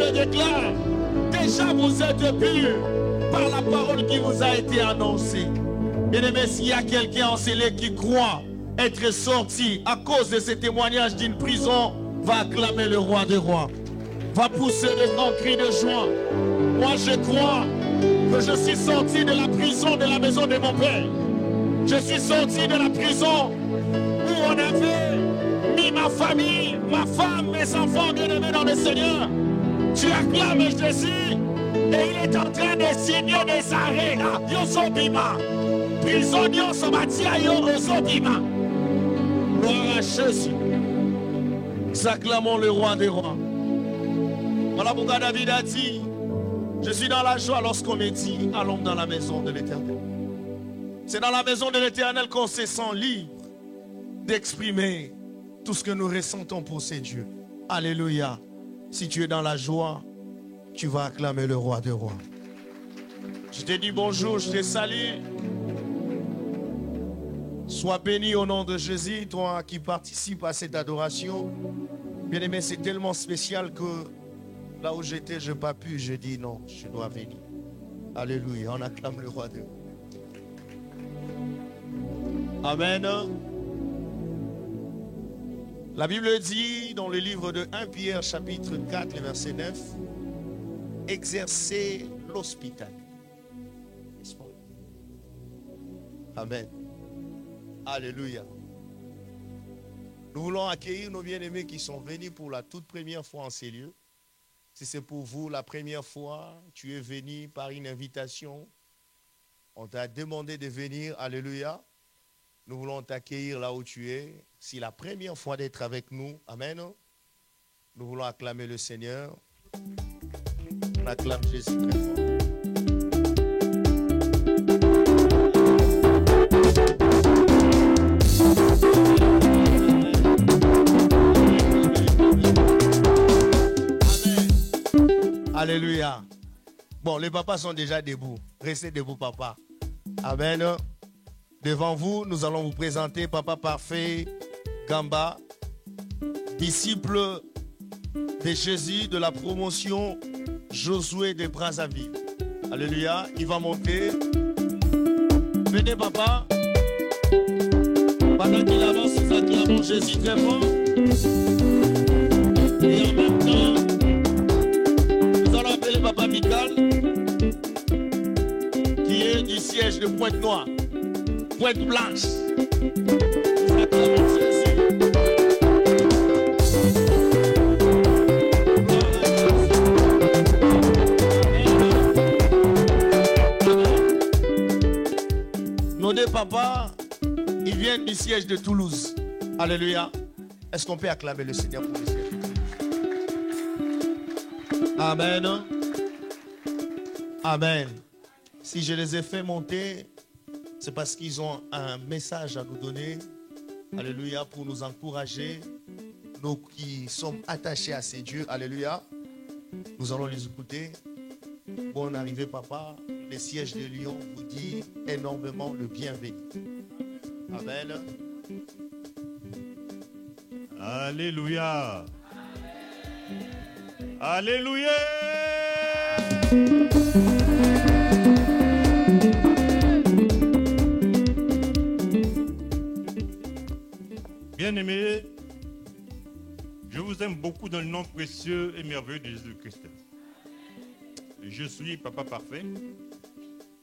Bible déclare, déjà vous êtes purs par la parole qui vous a été annoncée. Bien-aimé, s'il y a quelqu'un en scellé qui croit être sorti à cause de ce témoignage d'une prison, va acclamer le roi des rois. Va pousser de grands cris de joie. Moi, je crois que je suis sorti de la prison de la maison de mon père. Je suis sorti de la prison où on avait mis ma famille, ma femme, mes enfants bien-aimés dans le Seigneur. Tu acclames Jésus et il est en train de signer des arrêts là. Yosobima. Prison Yosobatia Yosobima. Gloire à Jésus. Nous acclamons le roi des rois. Voilà pourquoi David a dit, je suis dans la joie lorsqu'on me dit, allons dans la maison de l'Éternel. C'est dans la maison de l'Éternel qu'on se sent libre d'exprimer tout ce que nous ressentons pour ces dieux. Alléluia. Si tu es dans la joie, tu vas acclamer le roi des rois. Je te dis bonjour, je te salue. Sois béni au nom de Jésus, toi qui participes à cette adoration. Bien-aimé, c'est tellement spécial que là où j'étais, je n'ai pas pu. Je dis non, je dois venir. Alléluia, on acclame le roi des rois. Amen. La Bible dit dans le livre de 1 Pierre chapitre 4, le verset 9, exercer l'hospitalité. Amen. Alléluia. Nous voulons accueillir nos bien-aimés qui sont venus pour la toute première fois en ces lieux. Si c'est pour vous la première fois, tu es venu par une invitation. On t'a demandé de venir. Alléluia. Nous voulons t'accueillir là où tu es. C'est la première fois d'être avec nous. Amen. Nous voulons acclamer le Seigneur. On acclame Jésus très fort. Amen. Alléluia. Bon, les papas sont déjà debout. Restez debout, papa. Amen. Devant vous, nous allons vous présenter Papa Parfait Gamba, disciple de Jésus de la promotion Josué de Brazzaville. Alléluia, il va monter. Venez papa. Pendant qu'il avance, nous acclamons Jésus très fort. Et en même temps, nous allons appeler Papa Michael, qui est du siège de Pointe-Noire. Pointe blanche. Nos deux papas, ils viennent du siège de Toulouse. Alléluia. Est-ce qu'on peut acclamer le Seigneur pour le siège de Toulouse? Amen. Amen. Si je les ai fait monter, c'est parce qu'ils ont un message à nous donner, alléluia, pour nous encourager, nous qui sommes attachés à ces dieux, alléluia. Nous allons les écouter. Bonne arrivée, papa. Le siège de Lyon vous dit énormément le bienvenu. Amen. Alléluia. Alléluia. Bien-aimés, je vous aime beaucoup dans le nom précieux et merveilleux de Jésus-Christ. Je suis Papa Parfait.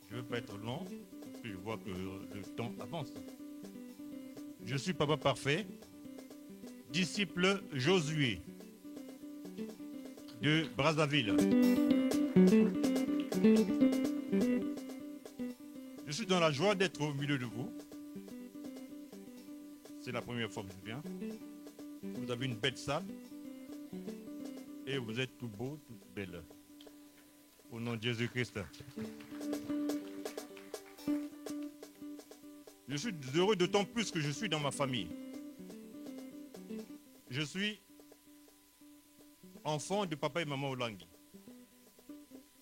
Je ne veux pas être long, parce que je vois que le temps avance. Je suis Papa Parfait, disciple Josué de Brazzaville. Je suis dans la joie d'être au milieu de vous. C'est la première fois que je viens. Vous avez une belle salle et vous êtes tout beau, tout belle. Au nom de Jésus-Christ. Je suis heureux d'autant plus que je suis dans ma famille. Je suis enfant de papa et maman Olangui.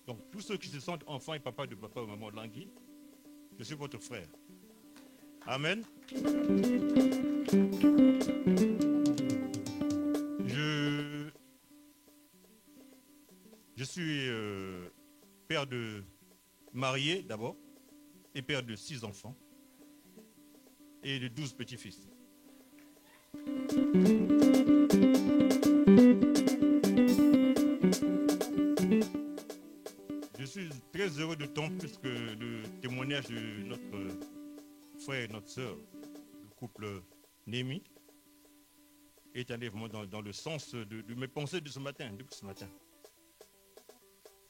Donc tous ceux qui se sentent enfants et papa de papa et maman Olangui, je suis votre frère. Amen. Je suis père de marié d'abord et père de 6 enfants et de 12 petits-fils. Je suis très heureux d'autant plus que le témoignage de notre frère et notre sœur, le couple Némi, est allé vraiment dans le sens de mes pensées de ce matin, depuis ce matin.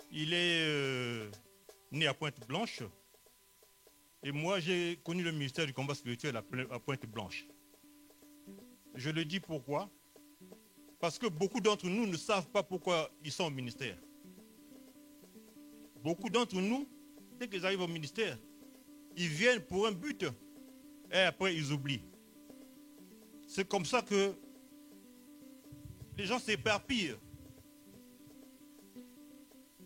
Il est né à Pointe-Blanche et moi j'ai connu le ministère du combat spirituel à Pointe-Blanche. Je le dis pourquoi? Parce que beaucoup d'entre nous ne savent pas pourquoi ils sont au ministère. Beaucoup d'entre nous, dès qu'ils arrivent au ministère, ils viennent pour un but et après ils oublient. C'est comme ça que les gens s'éparpillent.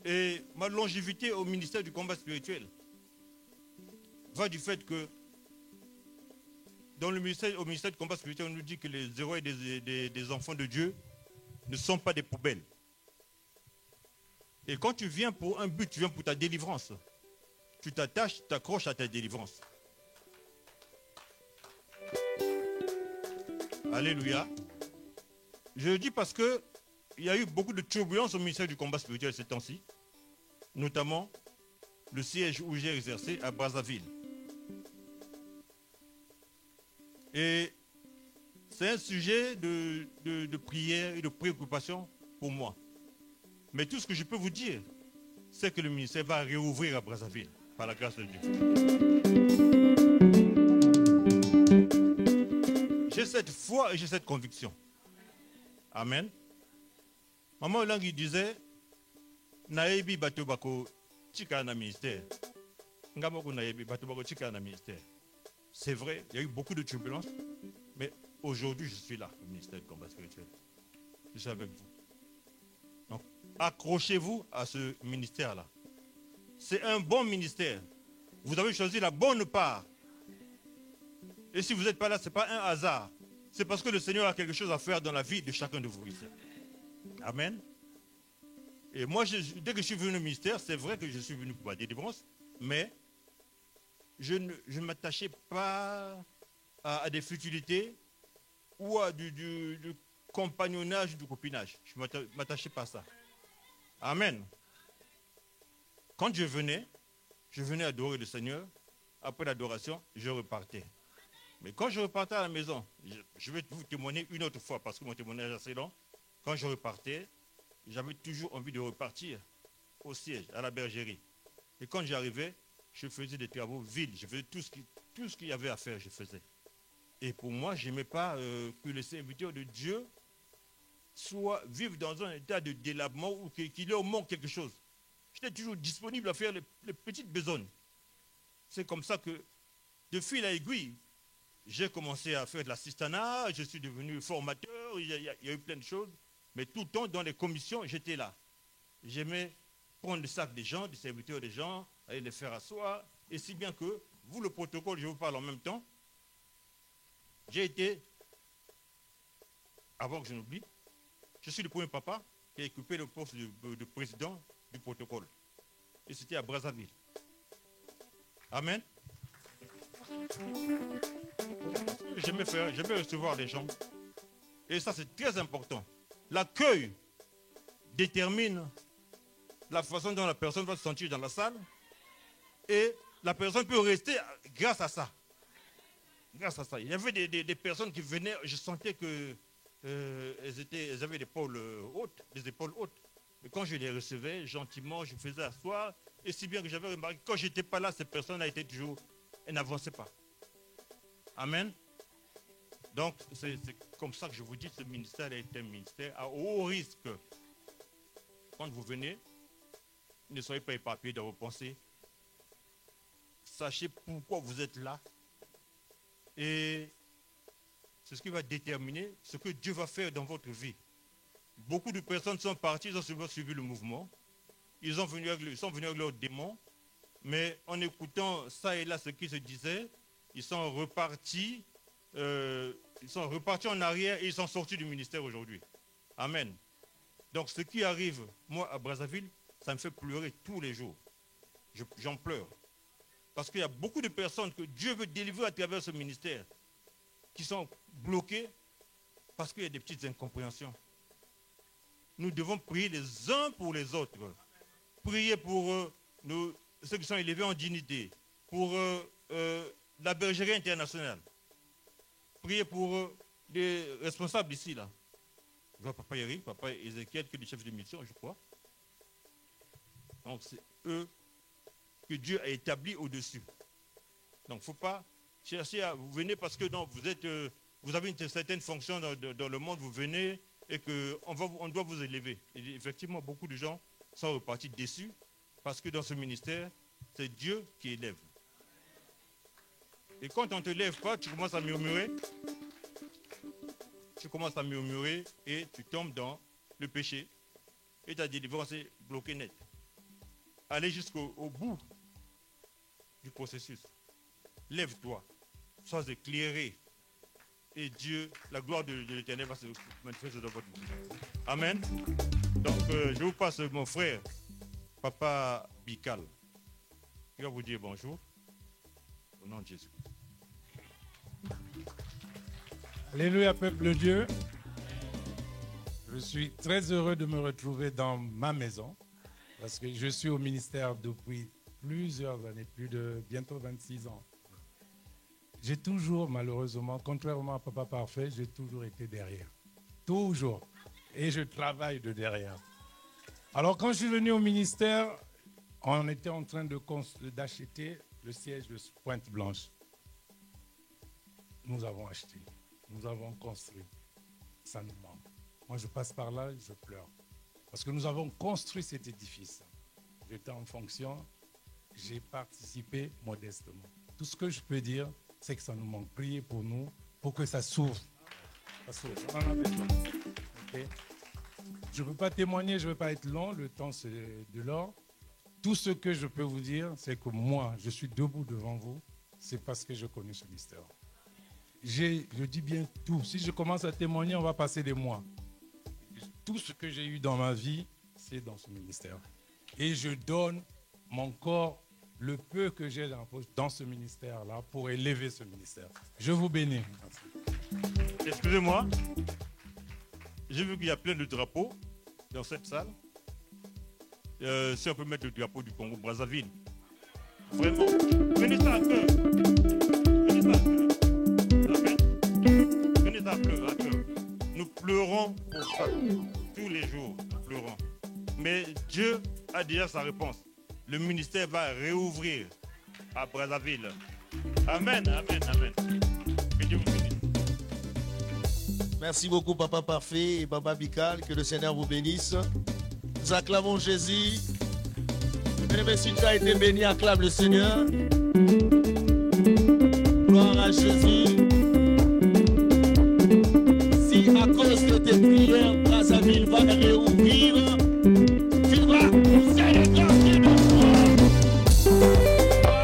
Et ma longévité au ministère du combat spirituel va du fait que au ministère du combat spirituel, on nous dit que les héros et des enfants de Dieu ne sont pas des poubelles. Et quand tu viens pour un but, tu viens pour ta délivrance. Tu t'attaches, tu t'accroches à ta délivrance. Alléluia. Je le dis parce que il y a eu beaucoup de turbulences au ministère du combat spirituel ces temps-ci, notamment le siège où j'ai exercé à Brazzaville. Et c'est un sujet de prière et de préoccupation pour moi. Mais tout ce que je peux vous dire, c'est que le ministère va réouvrir à Brazzaville, par la grâce de Dieu. J'ai cette foi et j'ai cette conviction. Amen. Maman Langui disait, Naebi Batobako Chika na ministère. Ngamoko Naebi Batobako Chika na ministère. C'est vrai, il y a eu beaucoup de turbulences, mais aujourd'hui je suis là, au ministère du combat spirituel. Je suis avec vous. Donc, accrochez-vous à ce ministère-là. C'est un bon ministère. Vous avez choisi la bonne part. Et si vous n'êtes pas là, ce n'est pas un hasard. C'est parce que le Seigneur a quelque chose à faire dans la vie de chacun de vous ici. Amen. Et moi, dès que je suis venu au ministère, c'est vrai que je suis venu pour ma délivrance, mais je ne m'attachais pas à des futilités ou à du compagnonnage, du copinage. Je ne m'attachais pas à ça. Amen. Quand je venais adorer le Seigneur. Après l'adoration, je repartais. Mais quand je repartais à la maison, je vais vous témoigner une autre fois parce que mon témoignage est assez long. Quand je repartais, j'avais toujours envie de repartir au siège, à la bergerie. Et quand j'arrivais, je faisais des travaux vides. Je faisais tout ce qu'il y avait à faire, je faisais. Et pour moi, je n'aimais pas que les serviteurs de Dieu vivent dans un état de délabrement ou qu'il leur manque quelque chose. J'étais toujours disponible à faire les petites besognes. C'est comme ça que, de fil à aiguille, j'ai commencé à faire de l'assistanat, je suis devenu formateur, il y a eu plein de choses. Mais tout le temps, dans les commissions, j'étais là. J'aimais prendre le sac des gens, des serviteurs des gens, aller les faire asseoir. Et si bien que, vous, le protocole, je vous parle en même temps, j'ai été, avant que je n'oublie, je suis le premier papa qui a occupé le poste de président du protocole. Et c'était à Brazzaville. Amen. J'aimais recevoir les gens. Et ça, c'est très important. L'accueil détermine la façon dont la personne va se sentir dans la salle. Et la personne peut rester grâce à ça. Grâce à ça. Il y avait des personnes qui venaient, je sentais que elles avaient des épaules hautes. Mais quand je les recevais, gentiment, je faisais asseoir. Et si bien que j'avais remarqué, quand je n'étais pas là, cette personne a été toujours, elle n'avançait pas. Amen. Donc, c'est comme ça que je vous dis, ce ministère est un ministère à haut risque. Quand vous venez, ne soyez pas éparpillés dans vos pensées. Sachez pourquoi vous êtes là. Et c'est ce qui va déterminer ce que Dieu va faire dans votre vie. Beaucoup de personnes sont parties, ils ont suivi le mouvement. Ils sont venus avec leurs démons. Mais en écoutant ça et là ce qui se disait, ils sont repartis en arrière et ils sont sortis du ministère aujourd'hui. Amen. Donc ce qui arrive, moi, à Brazzaville, ça me fait pleurer tous les jours. J'en pleure. Parce qu'il y a beaucoup de personnes que Dieu veut délivrer à travers ce ministère qui sont bloquées parce qu'il y a des petites incompréhensions. Nous devons prier les uns pour les autres. Prier pour ceux qui sont élevés en dignité, pour la bergerie internationale. Prier pour les responsables ici, là. Je vois Papa Eric, Papa Ézéchiel, qui est le chef de mission, je crois. Donc c'est eux que Dieu a établis au-dessus. Donc il ne faut pas chercher à... Vous venez parce que non, vous avez une certaine fonction dans le monde, vous venez et qu'on doit vous élever. Et effectivement, beaucoup de gens sont repartis déçus parce que dans ce ministère, c'est Dieu qui élève. Et quand on ne te lève pas, tu commences à murmurer. Tu commences à murmurer et tu tombes dans le péché. Et ta délivrance est bloquée net. Allez jusqu'au bout du processus. Lève-toi. Sois éclairé. Et Dieu, la gloire de l'Éternel va se manifester dans votre vie. Amen. Donc, je vous passe mon frère, Papa Bikal. Il va vous dire bonjour. Au nom de Jésus. Alléluia, peuple de Dieu. Je suis très heureux de me retrouver dans ma maison parce que je suis au ministère depuis plusieurs années, plus de bientôt 26 ans. J'ai toujours, malheureusement, contrairement à Papa Parfait, j'ai toujours été derrière. Toujours. Et je travaille de derrière. Alors, quand je suis venu au ministère, on était en train d'acheter le siège de Pointe-Blanche. Nous avons acheté. Nous avons construit. Ça nous manque. Moi, je passe par là, je pleure. Parce que nous avons construit cet édifice. J'étais en fonction, j'ai participé modestement. Tout ce que je peux dire, c'est que ça nous manque. Priez pour nous, pour que ça s'ouvre. Ça s'ouvre. On en a besoin. Okay? Je ne peux pas témoigner, je ne veux pas être long, le temps c'est de l'or. Tout ce que je peux vous dire, c'est que moi, je suis debout devant vous, c'est parce que je connais ce mystère. Je dis bien tout. Si je commence à témoigner, on va passer des mois. Tout ce que j'ai eu dans ma vie, c'est dans ce ministère. Et je donne mon corps, le peu que j'ai dans ce ministère-là, pour élever ce ministère. Je vous bénis. Excusez-moi. J'ai vu qu'il y a plein de drapeaux dans cette salle. Si on peut mettre le drapeau du Congo Brazzaville. Vraiment. Venez ça à cœur. Venez ça à cœur. Venez ça à cœur. Nous pleurons pour ça. Tous les jours, nous pleurons. Mais Dieu a déjà sa réponse. Le ministère va réouvrir à Brazzaville. Amen, amen, amen. Que Dieu vous bénisse. Merci beaucoup, Papa Parfait et Papa Bikal. Que le Seigneur vous bénisse. Nous acclamons Jésus. Bien-aimé, si tu as été béni, acclame le Seigneur. Gloire à Jésus. Si à cause de tes prières, Brazzaville va réouvrir, tu vas pousser les grands pieds de toi.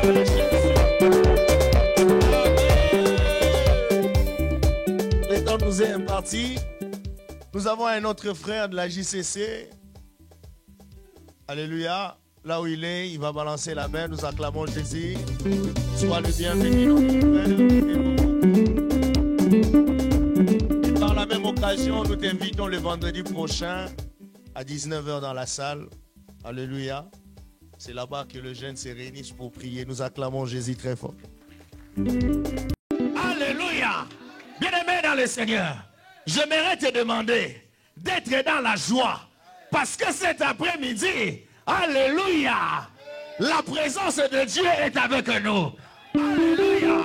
Gloire à Jésus. Amen. Le temps nous est imparti. Nous avons un autre frère de la JCC. Alléluia. Là où il est, il va balancer la main. Nous acclamons Jésus. Sois le bienvenu, notre frère. Et par la même occasion, nous t'invitons le vendredi prochain à 19h dans la salle. Alléluia. C'est là-bas que les jeunes se réunissent pour prier. Nous acclamons Jésus très fort. Alléluia. Bien-aimé dans le Seigneur, j'aimerais te demander d'être dans la joie. Parce que cet après-midi, alléluia, la présence de Dieu est avec nous. Alléluia.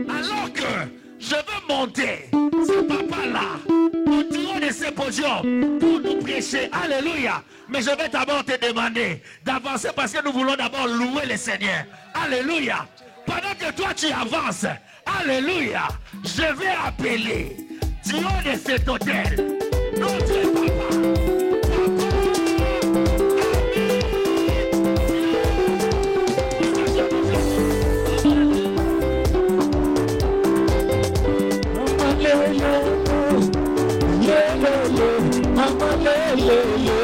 Alors que je veux monter, ce papa-là, autour de ce podium pour nous prêcher. Alléluia. Mais je vais d'abord te demander d'avancer parce que nous voulons d'abord louer le Seigneur. Alléluia. Pendant que toi tu avances, alléluia, je vais appeler Dieu de cet hôtel, notre papa. Yeah, yeah, yeah.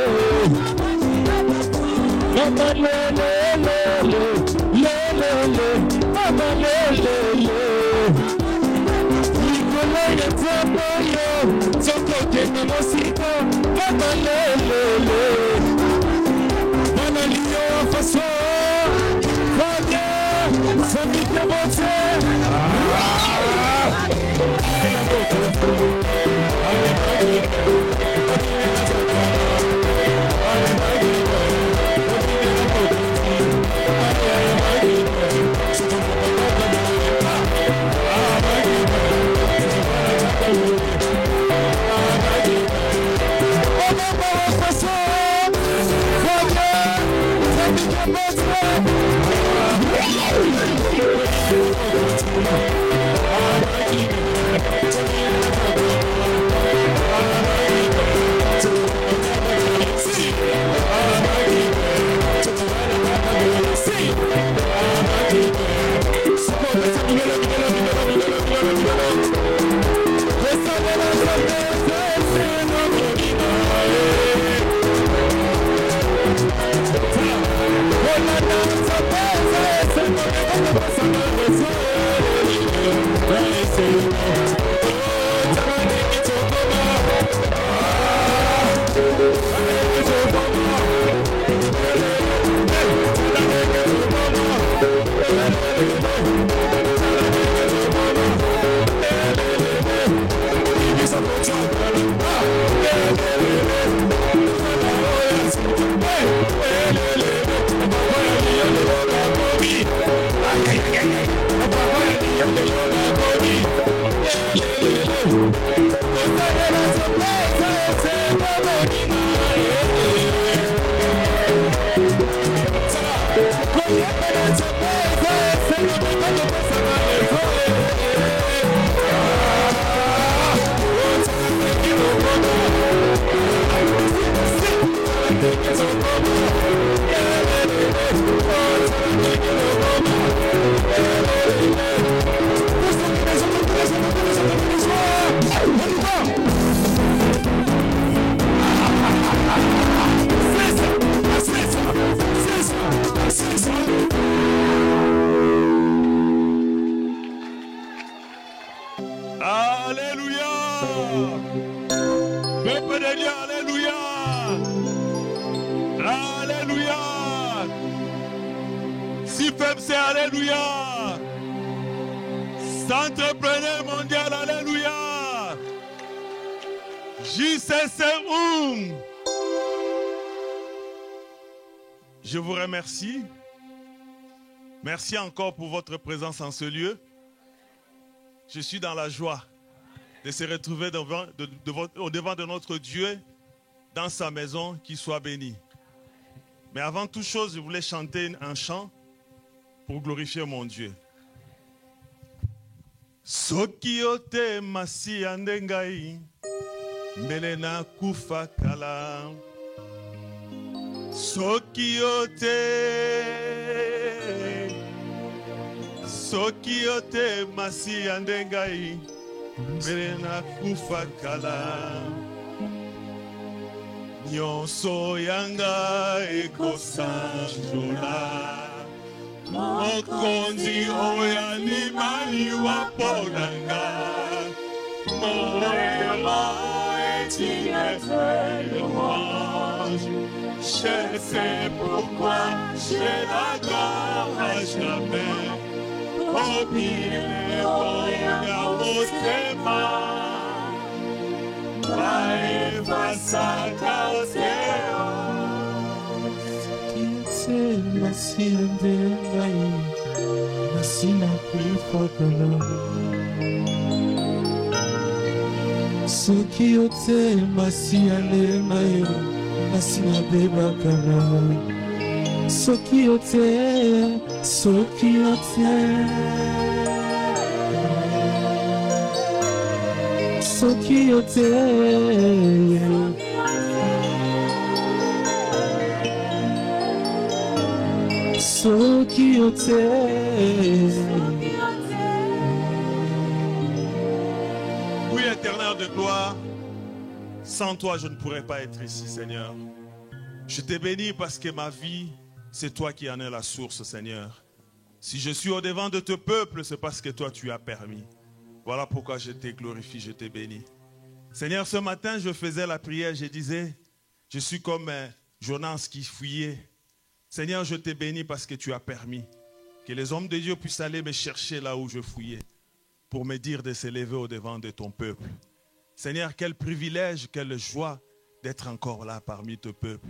Je vous remercie. Merci encore pour votre présence en ce lieu. Je suis dans la joie de se retrouver au devant de notre Dieu, dans sa maison, qu'il soit béni. Mais avant toute chose, je voulais chanter un chant pour glorifier mon Dieu. Soki ote masi andengai, melena kufa kala. Soki ote masi andengai, melena kufa kala. Nyonso yanga ekosanjola. Mokonzi oya limani waponanga. Moela est-il louange. Je sais pourquoi j'ai la gloire à jamais. Oh mille oya motema. Maeva sakaseo. Masiende ngai masina kuifakala soki ote masiende ngai masina bebakala soki ote Oui, éternel de gloire, sans toi je ne pourrais pas être ici, Seigneur. Je te bénis parce que ma vie c'est toi qui en es la source, Seigneur. Si je suis au-devant de ton peuple, c'est parce que toi, tu as permis. Voilà pourquoi je te glorifie, je te bénis. Seigneur, ce matin, je faisais la prière, je disais, je suis comme Jonas qui fuyait. Seigneur, je te bénis parce que tu as permis que les hommes de Dieu puissent aller me chercher là où je fouillais pour me dire de s'élever au-devant de ton peuple. Seigneur, quel privilège, quelle joie d'être encore là parmi ton peuple.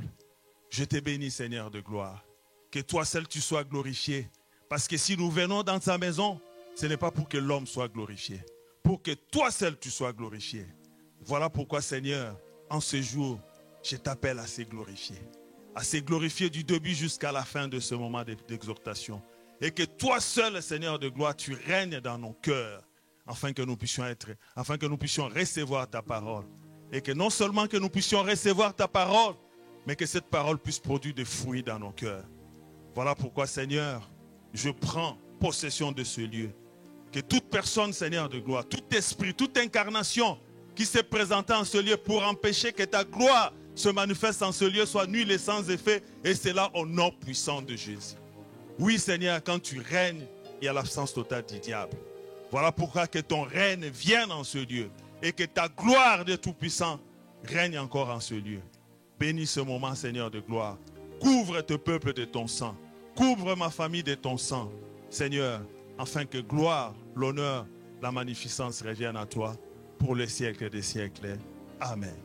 Je te bénis, Seigneur de gloire. Que toi seul tu sois glorifié. Parce que si nous venons dans ta maison, ce n'est pas pour que l'homme soit glorifié. Pour que toi seul tu sois glorifié. Voilà pourquoi, Seigneur, en ce jour, je t'appelle à se glorifier. À se glorifier du début jusqu'à la fin de ce moment d'exhortation. Et que toi seul, Seigneur de gloire, tu règnes dans nos cœurs. Afin que nous puissions recevoir ta parole. Et que non seulement que nous puissions recevoir ta parole, mais que cette parole puisse produire des fruits dans nos cœurs. Voilà pourquoi, Seigneur, je prends possession de ce lieu. Que toute personne, Seigneur de gloire, tout esprit, toute incarnation qui s'est présentée en ce lieu pour empêcher que ta gloire se manifeste en ce lieu soit nulle et sans effet. Et c'est là au nom puissant de Jésus. Oui, Seigneur, quand tu règnes, il y a l'absence totale du diable. Voilà pourquoi que ton règne vienne en ce lieu. Et que ta gloire de Tout-Puissant règne encore en ce lieu. Bénis ce moment, Seigneur de gloire. Couvre ton peuple de ton sang. Couvre ma famille de ton sang, Seigneur, afin que gloire, l'honneur, la magnificence reviennent à toi pour les siècles des siècles. Amen.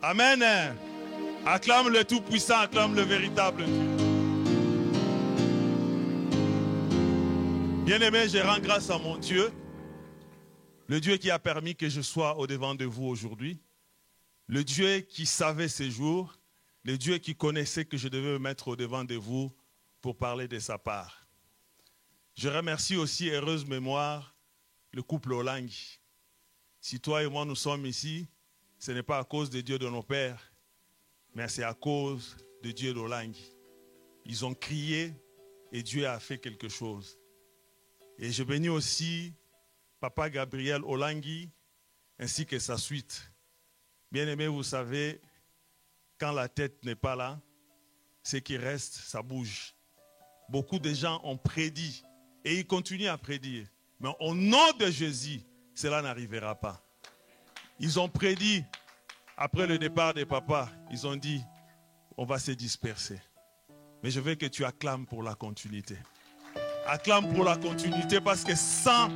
Amen. Acclame le Tout-Puissant, acclame le véritable Dieu. Bien-aimé, je rends grâce à mon Dieu, le Dieu qui a permis que je sois au-devant de vous aujourd'hui, le Dieu qui savait ces jours, le Dieu qui connaissait que je devais me mettre au-devant de vous pour parler de sa part. Je remercie aussi, heureuse mémoire, le couple Olangui. Si toi et moi nous sommes ici, ce n'est pas à cause de Dieu de nos pères, mais c'est à cause de Dieu d'Olangui. Ils ont crié et Dieu a fait quelque chose. Et je bénis aussi Papa Gabriel Olangui ainsi que sa suite. Bien-aimés, vous savez, quand la tête n'est pas là, ce qui reste, ça bouge. Beaucoup de gens ont prédit et ils continuent à prédire. Mais au nom de Jésus, cela n'arrivera pas. Ils ont prédit, après le départ de papa, ils ont dit, on va se disperser. Mais je veux que tu acclames pour la continuité. Acclame pour la continuité parce que sans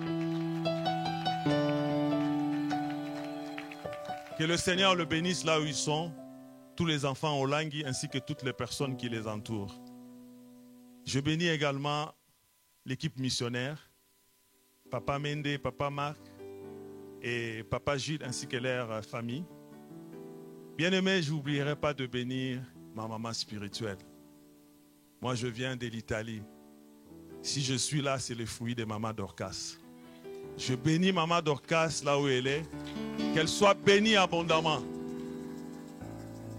que le Seigneur le bénisse là où ils sont, tous les enfants Olangui ainsi que toutes les personnes qui les entourent. Je bénis également l'équipe missionnaire, Papa Mende, Papa Marc et Papa Gilles ainsi que leur famille. Bien-aimés, je n'oublierai pas de bénir ma maman spirituelle. Moi, je viens de l'Italie. Si je suis là, c'est le fruit de Maman Dorcas. Je bénis Maman Dorcas là où elle est. Qu'elle soit bénie abondamment.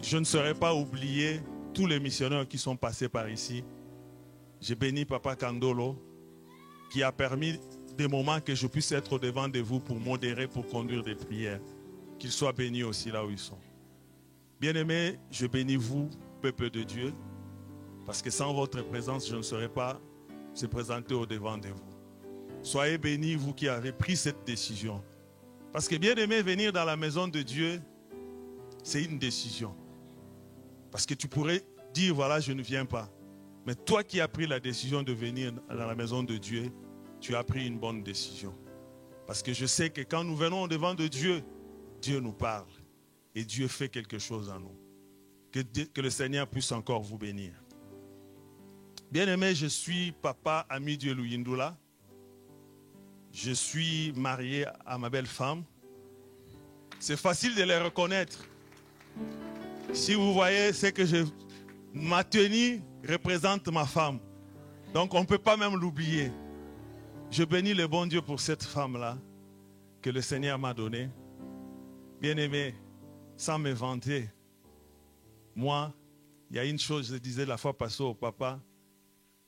Je ne serai pas oublié tous les missionnaires qui sont passés par ici. J'ai béni Papa Kandolo, qui a permis des moments que je puisse être au-devant de vous pour modérer, pour conduire des prières. Qu'ils soient bénis aussi là où ils sont. Bien-aimés, je bénis vous, peuple de Dieu, parce que sans votre présence, je ne serais pas se présenter au-devant de vous. Soyez bénis, vous qui avez pris cette décision. Parce que bien-aimé, venir dans la maison de Dieu, c'est une décision. Parce que tu pourrais dire, voilà, je ne viens pas. Mais toi qui as pris la décision de venir dans la maison de Dieu, tu as pris une bonne décision. Parce que je sais que quand nous venons au-devant de Dieu, Dieu nous parle. Et Dieu fait quelque chose en nous. Que le Seigneur puisse encore vous bénir. Bien-aimé, je suis papa Ami-Dieu Luyindula. Je suis marié à ma belle femme. C'est facile de les reconnaître. Si vous voyez, c'est que ma tenue représente ma femme. Donc on ne peut pas même l'oublier. Je bénis le bon Dieu pour cette femme-là que le Seigneur m'a donnée. Bien-aimé, sans me vanter, moi, il y a une chose, je disais la fois passée au papa,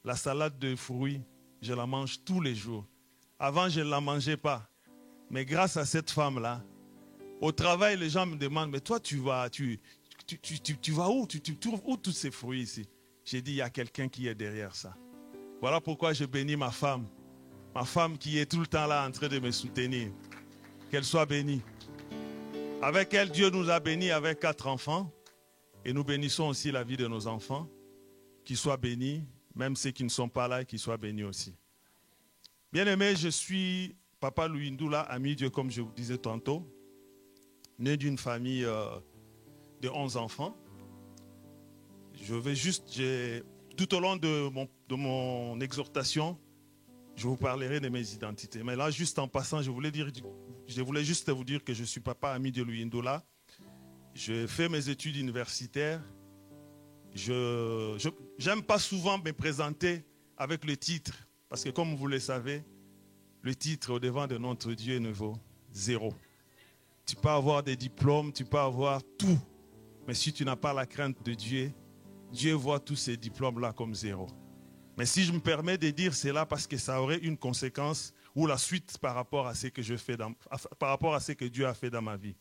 la salade de fruits, je la mange tous les jours. Avant, je ne la mangeais pas. Mais grâce à cette femme-là, au travail, les gens me demandent, mais toi, tu vas où? Tu trouves où tous ces fruits ici? J'ai dit, il y a quelqu'un qui est derrière ça. Voilà pourquoi je bénis ma femme qui est tout le temps là en train de me soutenir. Qu'elle soit bénie. Avec elle, Dieu nous a bénis avec 4 enfants. Et nous bénissons aussi la vie de nos enfants. Qu'ils soient bénis, même ceux qui ne sont pas là, qu'ils soient bénis aussi. Bien-aimé, je suis Papa Louis Ndoula, ami Dieu, comme je vous disais tantôt. Né d'une famille de 11 enfants. Je vais juste, tout au long de mon exhortation, je vous parlerai de mes identités. Mais là, juste en passant, je voulais juste vous dire que je suis Papa ami de Louis Ndoula. Je fais mes études universitaires. Je n'aime pas souvent me présenter avec le titre, parce que comme vous le savez, le titre au devant de notre Dieu ne vaut 0. Tu peux avoir des diplômes, tu peux avoir tout, mais si tu n'as pas la crainte de Dieu, Dieu voit tous ces diplômes-là comme 0. Mais si je me permets de dire cela, parce que ça aurait une conséquence ou la suite par rapport à ce que je fais par rapport à ce que Dieu a fait dans ma vie.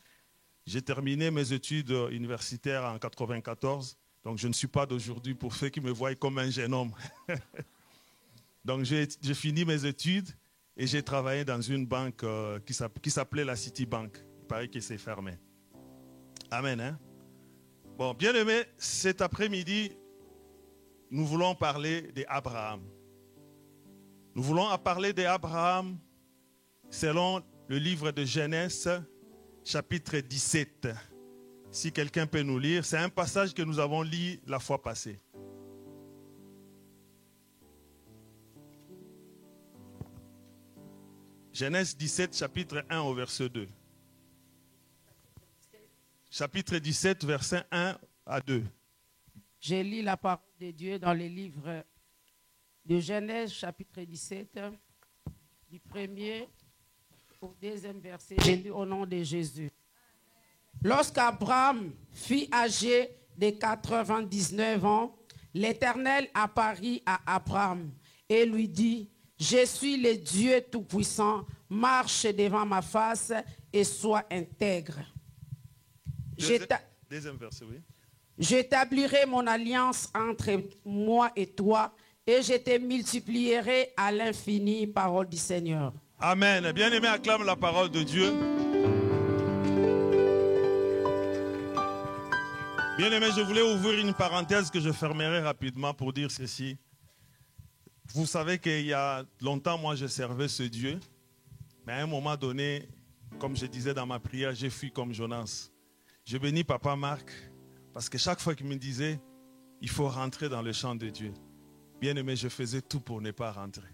J'ai terminé mes études universitaires en 1994, donc je ne suis pas d'aujourd'hui pour ceux qui me voient comme un jeune homme. Donc j'ai fini mes études et j'ai travaillé dans une banque qui s'appelait la Citibank. Il paraît que c'est fermé. Amen. Hein? Bon, bien aimé, cet après-midi, nous voulons parler d'Abraham. Nous voulons parler d'Abraham selon le livre de Genèse, chapitre 17. Si quelqu'un peut nous lire, c'est un passage que nous avons lu la fois passée. Genèse 17, chapitre 1 au verset 2. Chapitre 17, verset 1 à 2. J'ai lu la parole de Dieu dans les livres de Genèse, chapitre 17, du premier au deuxième verset. J'ai lu au nom de Jésus. Lorsqu'Abraham fut âgé de 99 ans, l'Éternel apparut à Abraham et lui dit, « Je suis le Dieu Tout-Puissant, marche devant ma face et sois intègre. » Deuxième verset, oui. J'établirai mon alliance entre moi et toi et je te multiplierai à l'infini, parole du Seigneur. Amen. Bien-aimé, acclame la parole de Dieu. Bien-aimé, je voulais ouvrir une parenthèse que je fermerai rapidement pour dire ceci. Vous savez qu'il y a longtemps, moi, je servais ce Dieu. Mais à un moment donné, comme je disais dans ma prière, j'ai fui comme Jonas. Je bénis Papa Marc parce que chaque fois qu'il me disait, il faut rentrer dans le champ de Dieu. Bien aimé, je faisais tout pour ne pas rentrer.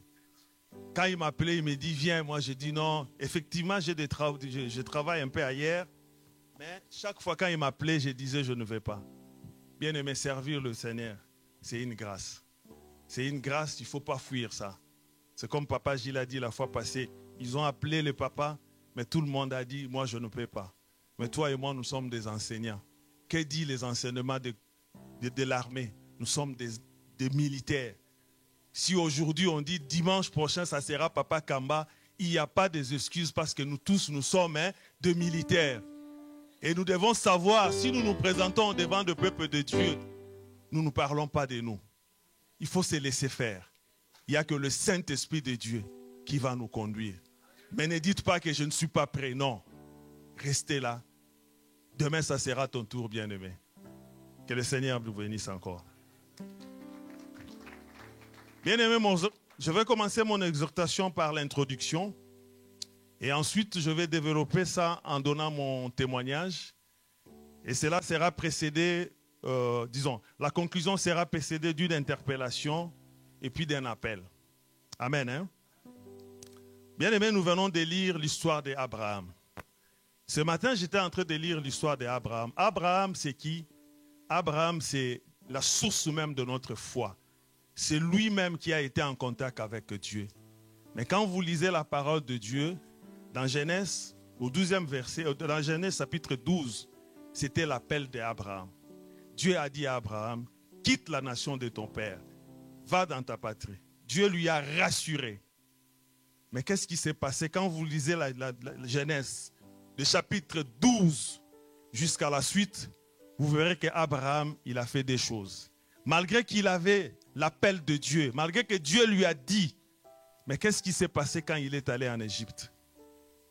Quand il m'appelait, il me dit, viens. Moi, je dis non. Effectivement, je travaille un peu ailleurs. Mais chaque fois quand il m'appelait, je disais, je ne vais pas. Bien aimé, servir le Seigneur, c'est une grâce. C'est une grâce, il ne faut pas fuir ça. C'est comme Papa Gilles a dit la fois passée. Ils ont appelé le papa, mais tout le monde a dit, moi, je ne peux pas. Mais toi et moi, nous sommes des enseignants. Que dit les enseignements de l'armée? Nous sommes des militaires. Si aujourd'hui on dit dimanche prochain, ça sera Papa Kamba, il n'y a pas d'excuses parce que nous tous, nous sommes des militaires. Et nous devons savoir, si nous nous présentons devant le peuple de Dieu, nous ne parlons pas de nous. Il faut se laisser faire. Il n'y a que le Saint-Esprit de Dieu qui va nous conduire. Mais ne dites pas que je ne suis pas prêt. Non. Restez là. Demain, ça sera ton tour, bien-aimé. Que le Seigneur vous bénisse encore. Bien-aimé, je vais commencer mon exhortation par l'introduction. Et ensuite, je vais développer ça en donnant mon témoignage. Et cela sera précédé, la conclusion sera précédée d'une interpellation et puis d'un appel. Amen. Hein? Bien-aimé, nous venons de lire l'histoire d'Abraham. Ce matin, j'étais en train de lire l'histoire d'Abraham. Abraham, c'est qui? Abraham, c'est la source même de notre foi. C'est lui-même qui a été en contact avec Dieu. Mais quand vous lisez la parole de Dieu, dans Genèse, au 12e verset, dans Genèse chapitre 12, c'était l'appel d'Abraham. Dieu a dit à Abraham, quitte la nation de ton père, va dans ta patrie. Dieu lui a rassuré. Mais qu'est-ce qui s'est passé quand vous lisez la Genèse, le chapitre 12 jusqu'à la suite, vous verrez qu'Abraham, il a fait des choses. malgré qu'il avait l'appel de Dieu, malgré que Dieu lui a dit, mais qu'est-ce qui s'est passé quand il est allé en Égypte?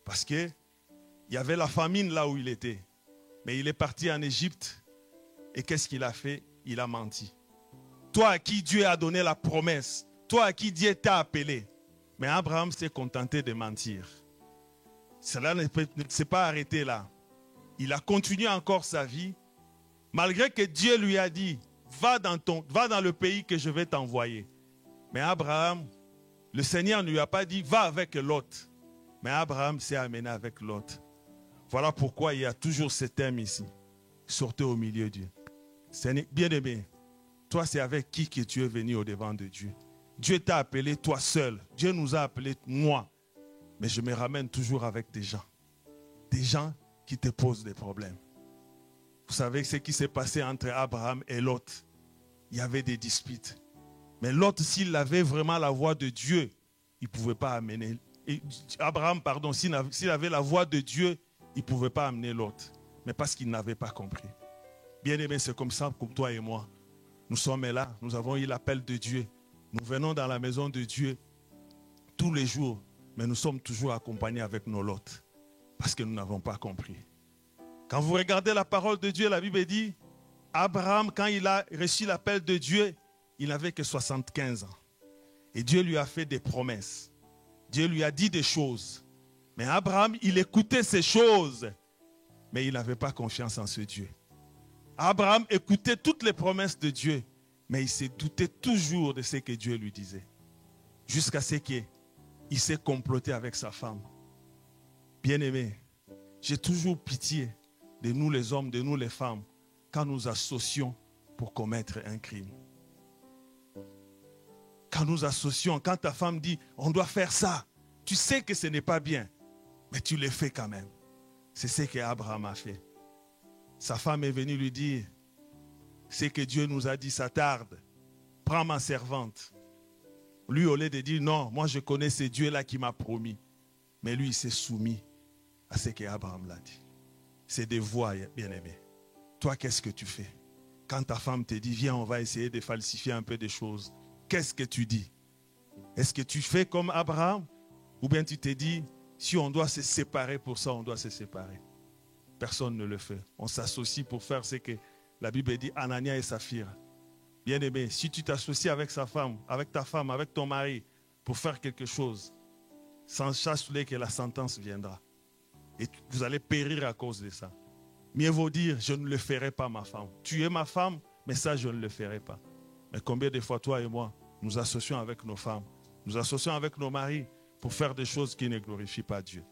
Parce qu'il y avait la famine là où il était. Mais il est parti en Égypte et qu'est-ce qu'il a fait? Il a menti. Toi à qui Dieu a donné la promesse, toi à qui Dieu t'a appelé. Mais Abraham s'est contenté de mentir. Cela ne s'est pas arrêté là. Il a continué encore sa vie, malgré que Dieu lui a dit, va dans le pays que je vais t'envoyer. Mais Abraham, le Seigneur ne lui a pas dit, va avec Lot. Mais Abraham s'est amené avec Lot. Voilà pourquoi il y a toujours ce thème ici. Sortez au milieu de Dieu. Bien-aimé, toi c'est avec qui que tu es venu au devant de Dieu? Dieu t'a appelé toi seul. Dieu nous a appelé moi. Mais je me ramène toujours avec des gens. Des gens qui te posent des problèmes. Vous savez ce qui s'est passé entre Abraham et Lot. Il y avait des disputes. Mais Lot, s'il avait vraiment la voix de Dieu, il ne pouvait pas amener. Abraham, pardon, s'il avait la voix de Dieu, il ne pouvait pas amener Lot. Mais parce qu'il n'avait pas compris. Bien-aimé, c'est comme ça, comme toi et moi. Nous sommes là, nous avons eu l'appel de Dieu. Nous venons dans la maison de Dieu tous les jours, mais nous sommes toujours accompagnés avec nos lots. Parce que nous n'avons pas compris. Quand vous regardez la parole de Dieu, la Bible dit, Abraham, quand il a reçu l'appel de Dieu, il n'avait que 75 ans. Et Dieu lui a fait des promesses. Dieu lui a dit des choses. Mais Abraham, il écoutait ces choses. Mais il n'avait pas confiance en ce Dieu. Abraham écoutait toutes les promesses de Dieu. Mais il se doutait toujours de ce que Dieu lui disait. Jusqu'à ce qu'il s'est comploté avec sa femme. Bien-aimé, j'ai toujours pitié de nous les hommes, de nous les femmes, quand nous associons pour commettre un crime. Quand nous associons, quand ta femme dit, on doit faire ça, tu sais que ce n'est pas bien, mais tu le fais quand même. C'est ce qu'Abraham a fait. Sa femme est venue lui dire, c'est que Dieu nous a dit, ça tarde, prends ma servante. Lui, au lieu de dire, non, moi je connais ce Dieu-là qui m'a promis. Mais lui, il s'est soumis à ce qu'Abraham l'a dit. C'est des voies, bien-aimé. Toi, qu'est-ce que tu fais? Quand ta femme te dit, viens, on va essayer de falsifier un peu des choses. Qu'est-ce que tu dis? Est-ce que tu fais comme Abraham? Ou bien tu te dis, si on doit se séparer pour ça, on doit se séparer. Personne ne le fait. On s'associe pour faire ce que la Bible dit, Anania et Saphira. Bien-aimé, si tu t'associes avec sa femme, avec ta femme, avec ton mari, pour faire quelque chose, sans chasse-les que la sentence viendra. Et vous allez périr à cause de ça. Mieux vaut dire, je ne le ferai pas, ma femme. Tu es ma femme, mais ça, je ne le ferai pas. Mais combien de fois, toi et moi, nous associons avec nos femmes, nous associons avec nos maris pour faire des choses qui ne glorifient pas Dieu.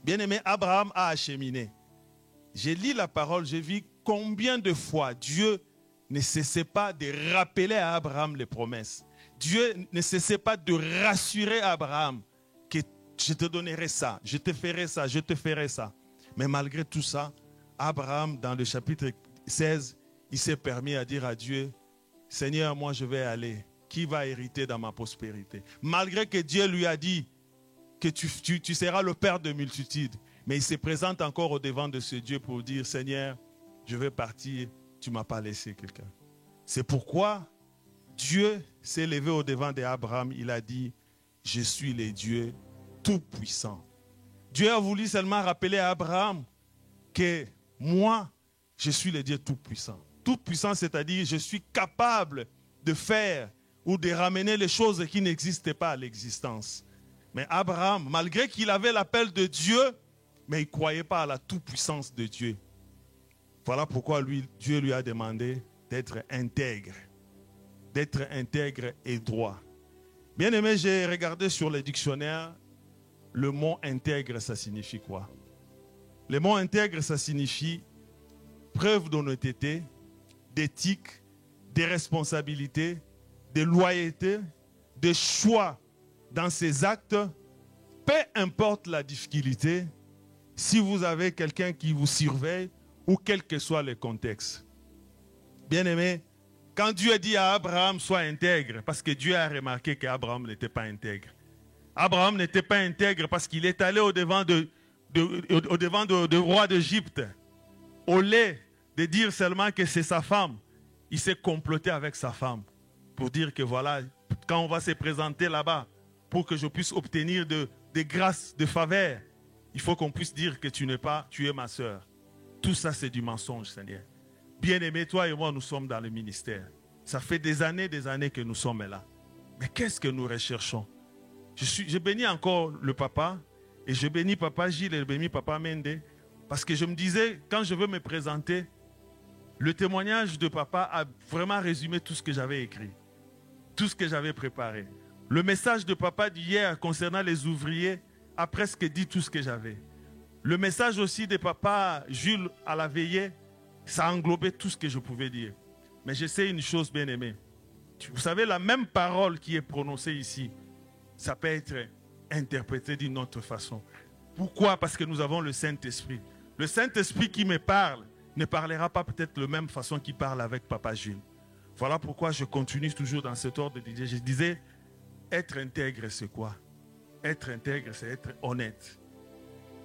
Bien-aimé, Abraham a acheminé. J'ai lu la parole, j'ai vu combien de fois Dieu ne cessait pas de rappeler à Abraham les promesses. Dieu ne cessait pas de rassurer Abraham que je te donnerai ça, je te ferai ça, je te ferai ça. Mais malgré tout ça, Abraham, dans le chapitre 16, il s'est permis à dire à Dieu, Seigneur, moi je vais aller. Qui va hériter dans ma prospérité? Malgré que Dieu lui a dit que tu seras le père de multitudes. Mais il se présente encore au devant de ce Dieu pour dire, Seigneur, je vais partir, tu ne m'as pas laissé quelqu'un. C'est pourquoi Dieu s'est levé au devant d'Abraham. Il a dit, je suis le Dieu tout-puissant. Dieu a voulu seulement rappeler à Abraham que moi, je suis le Dieu tout-puissant. Tout-puissant, c'est-à-dire je suis capable de faire ou de ramener les choses qui n'existaient pas à l'existence. Mais Abraham, malgré qu'il avait l'appel de Dieu, mais il ne croyait pas à la toute-puissance de Dieu. Voilà pourquoi Dieu lui a demandé d'être intègre et droit. Bien aimé, j'ai regardé sur le dictionnaire, le mot intègre, ça signifie quoi? Le mot intègre, ça signifie preuve d'honnêteté, d'éthique, de responsabilité, de loyauté, de choix dans ses actes, peu importe la difficulté, si vous avez quelqu'un qui vous surveille ou quel que soit le contexte. Bien-aimé, quand Dieu dit à Abraham, sois intègre, parce que Dieu a remarqué qu'Abraham n'était pas intègre. Abraham n'était pas intègre parce qu'il est allé au devant du roi d'Égypte, au lieu de dire seulement que c'est sa femme. Il s'est comploté avec sa femme pour dire que voilà, quand on va se présenter là-bas, pour que je puisse obtenir des grâces, de faveurs, il faut qu'on puisse dire que tu es ma soeur. Tout ça, c'est du mensonge, Seigneur. Bien-aimé, toi et moi, nous sommes dans le ministère. Ça fait des années que nous sommes là. Mais qu'est-ce que nous recherchons? Je bénis encore le papa, et je bénis papa Gilles et je bénis papa Mende, parce que je me disais, quand je veux me présenter, le témoignage de papa a vraiment résumé tout ce que j'avais écrit, tout ce que j'avais préparé. Le message de papa d'hier concernant les ouvriers a presque dit tout ce que j'avais. Le message aussi de papa Jules à la veillée, ça a englobé tout ce que je pouvais dire. Mais je sais une chose, bien aimée. Vous savez, la même parole qui est prononcée ici, ça peut être interprété d'une autre façon. Pourquoi? Parce que nous avons le Saint-Esprit. Le Saint-Esprit qui me parle ne parlera pas peut-être de la même façon qu'il parle avec papa Jules. Voilà pourquoi je continue toujours dans cet ordre de dire. Je disais, être intègre, c'est quoi? Être intègre, c'est être honnête.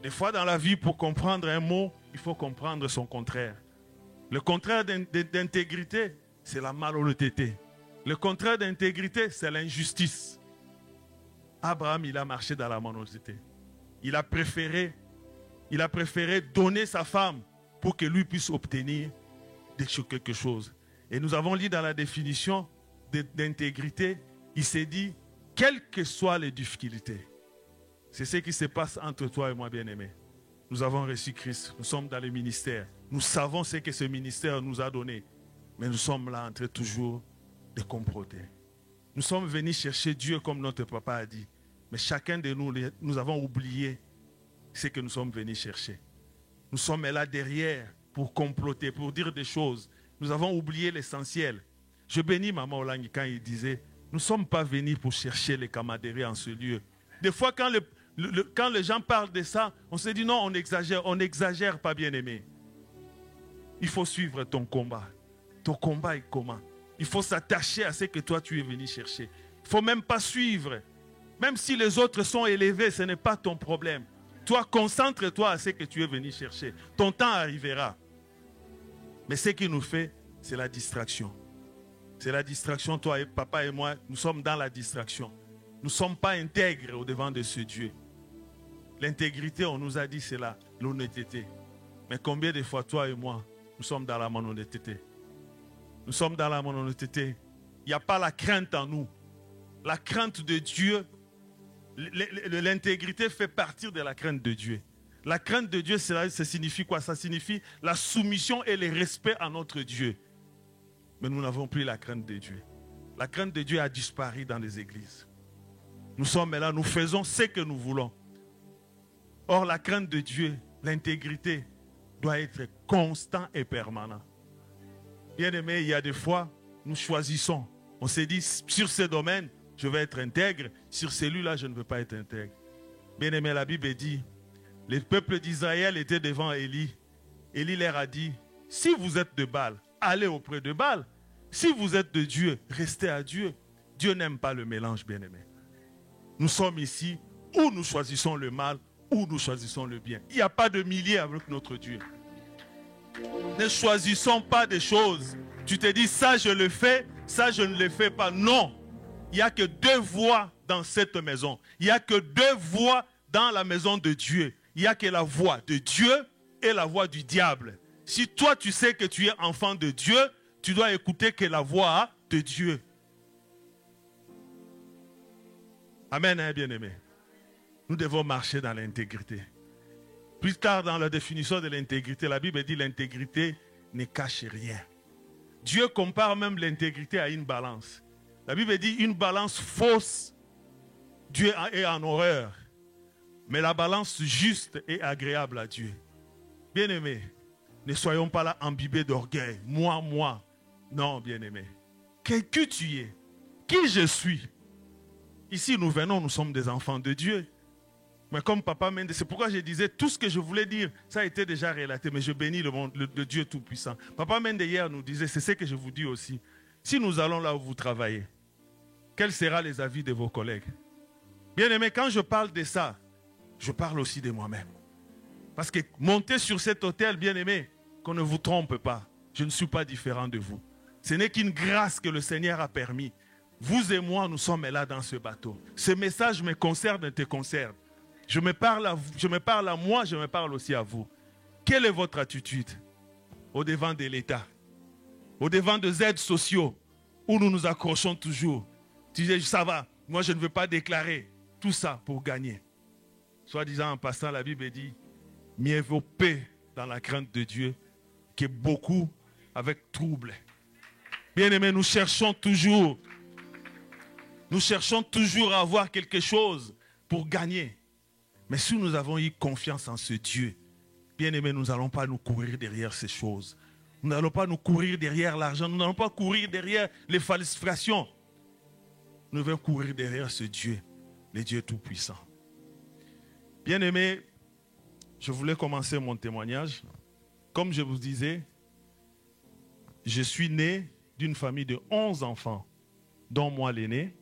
Des fois dans la vie, pour comprendre un mot, il faut comprendre son contraire. Le contraire d'intégrité, c'est la malhonnêteté. Le contraire d'intégrité, c'est l'injustice. Abraham, il a marché dans la malhonnêteté. Il a préféré donner sa femme pour que lui puisse obtenir quelque chose. Et nous avons lu dans la définition d'intégrité, il s'est dit, quelles que soient les difficultés, c'est ce qui se passe entre toi et moi, bien-aimé. Nous avons reçu Christ, nous sommes dans le ministère. Nous savons ce que ce ministère nous a donné. Mais nous sommes là en train toujours de comploter. Nous sommes venus chercher Dieu comme notre papa a dit. Mais chacun de nous, nous avons oublié ce que nous sommes venus chercher. Nous sommes là derrière pour comploter, pour dire des choses. Nous avons oublié l'essentiel. Je bénis Maman Olangi quand il disait, nous ne sommes pas venus pour chercher les camaraderies en ce lieu. Des fois, quand les gens parlent de ça, on se dit non, on exagère. On n'exagère pas, bien-aimé. Il faut suivre ton combat. Ton combat est comment? Il faut s'attacher à ce que toi tu es venu chercher. Il ne faut même pas suivre. Même si les autres sont élevés, ce n'est pas ton problème. Toi, concentre-toi à ce que tu es venu chercher. Ton temps arrivera. Mais ce qui nous fait, c'est la distraction. C'est la distraction, toi et papa et moi, nous sommes dans la distraction. Nous ne sommes pas intègres au-devant de ce Dieu. L'intégrité, on nous a dit, c'est l'honnêteté. Mais combien de fois, toi et moi, nous sommes dans la malhonnêteté? Nous sommes dans la malhonnêteté. Il n'y a pas la crainte en nous. La crainte de Dieu, l'intégrité fait partie de la crainte de Dieu. La crainte de Dieu, ça signifie quoi? Ça signifie la soumission et le respect à notre Dieu. Mais nous n'avons plus la crainte de Dieu. La crainte de Dieu a disparu dans les églises. Nous sommes là, nous faisons ce que nous voulons. Or, la crainte de Dieu, l'intégrité, doit être constant et permanent. Bien aimé, il y a des fois, nous choisissons. On s'est dit, sur ce domaine, je vais être intègre. Sur celui-là, je ne veux pas être intègre. Bien aimé, la Bible dit, le peuple d'Israël était devant Élie. Élie leur a dit, si vous êtes de Baal, allez auprès de Baal. Si vous êtes de Dieu, restez à Dieu. Dieu n'aime pas le mélange, bien aimé. Nous sommes ici où nous choisissons le mal, où nous choisissons le bien. Il n'y a pas de milliers avec notre Dieu. Ne choisissons pas des choses. Tu te dis, ça je le fais, ça je ne le fais pas. Non. Il n'y a que deux voix dans cette maison. Il n'y a que deux voix dans la maison de Dieu. Il n'y a que la voix de Dieu et la voix du diable. Si toi tu sais que tu es enfant de Dieu, tu dois écouter que la voix de Dieu. Amen, hein, bien-aimé. Nous devons marcher dans l'intégrité. Plus tard, dans la définition de l'intégrité, la Bible dit l'intégrité ne cache rien. Dieu compare même l'intégrité à une balance. La Bible dit une balance fausse, Dieu est en horreur. Mais la balance juste est agréable à Dieu. Bien-aimé, ne soyons pas là imbibés d'orgueil. Moi. Non, bien-aimé. Qui tu es? Qui je suis? Ici, nous venons, nous sommes des enfants de Dieu. Mais comme Papa Mende, c'est pourquoi je disais tout ce que je voulais dire, ça a été déjà relaté, mais je bénis le Dieu Tout-Puissant. Papa Mende hier nous disait, c'est ce que je vous dis aussi. Si nous allons là où vous travaillez, quels seront les avis de vos collègues? Bien aimé, quand je parle de ça, je parle aussi de moi-même. Parce que monter sur cet hôtel, bien aimé, qu'on ne vous trompe pas, je ne suis pas différent de vous. Ce n'est qu'une grâce que le Seigneur a permis. Vous et moi, nous sommes là dans ce bateau. Ce message me concerne et te concerne. Je me parle à moi, je me parle aussi à vous. Quelle est votre attitude au-devant de l'État, au-devant des aides sociaux où nous nous accrochons toujours? Tu dis, ça va, moi je ne veux pas déclarer. Tout ça pour gagner. Soit disant en passant, la Bible dit, mieux vaut paix dans la crainte de Dieu que beaucoup avec trouble. Bien-aimés, nous cherchons toujours à avoir quelque chose pour gagner. Mais si nous avons eu confiance en ce Dieu, bien-aimés, nous n'allons pas nous courir derrière ces choses. Nous n'allons pas nous courir derrière l'argent. Nous n'allons pas courir derrière les falsifications. Nous devons courir derrière ce Dieu, le Dieu Tout-Puissant. Bien-aimés, je voulais commencer mon témoignage. Comme je vous disais, je suis né d'une famille de 11 enfants, dont moi l'aîné.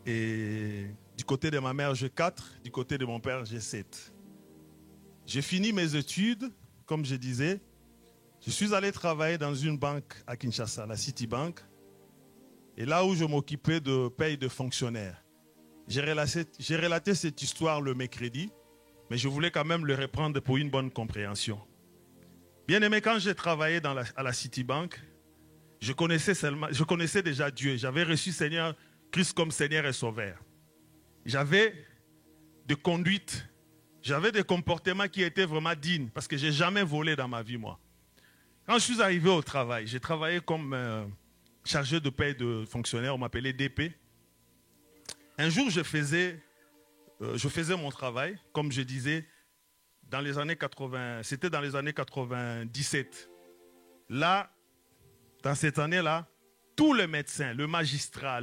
Et du côté de ma mère, j'ai 4. Du côté de mon père, j'ai 7. J'ai fini mes études, comme je disais. Je suis allé travailler dans une banque à Kinshasa, la Citibank. Et là où je m'occupais de paye de fonctionnaires. J'ai relaté cette histoire le mercredi, mais je voulais quand même le reprendre pour une bonne compréhension. Bien aimé, quand j'ai travaillé à la Citibank, je connaissais déjà Dieu. J'avais reçu Seigneur Christ comme Seigneur et Sauveur. J'avais des conduites, j'avais des comportements qui étaient vraiment dignes, parce que je n'ai jamais volé dans ma vie, moi. Quand je suis arrivé au travail, j'ai travaillé comme chargé de paye de fonctionnaires, on m'appelait DP. Un jour, je faisais mon travail, comme je disais, dans les années 80, c'était dans les années 97. Là, dans cette année-là, tous les médecins, le magistrat,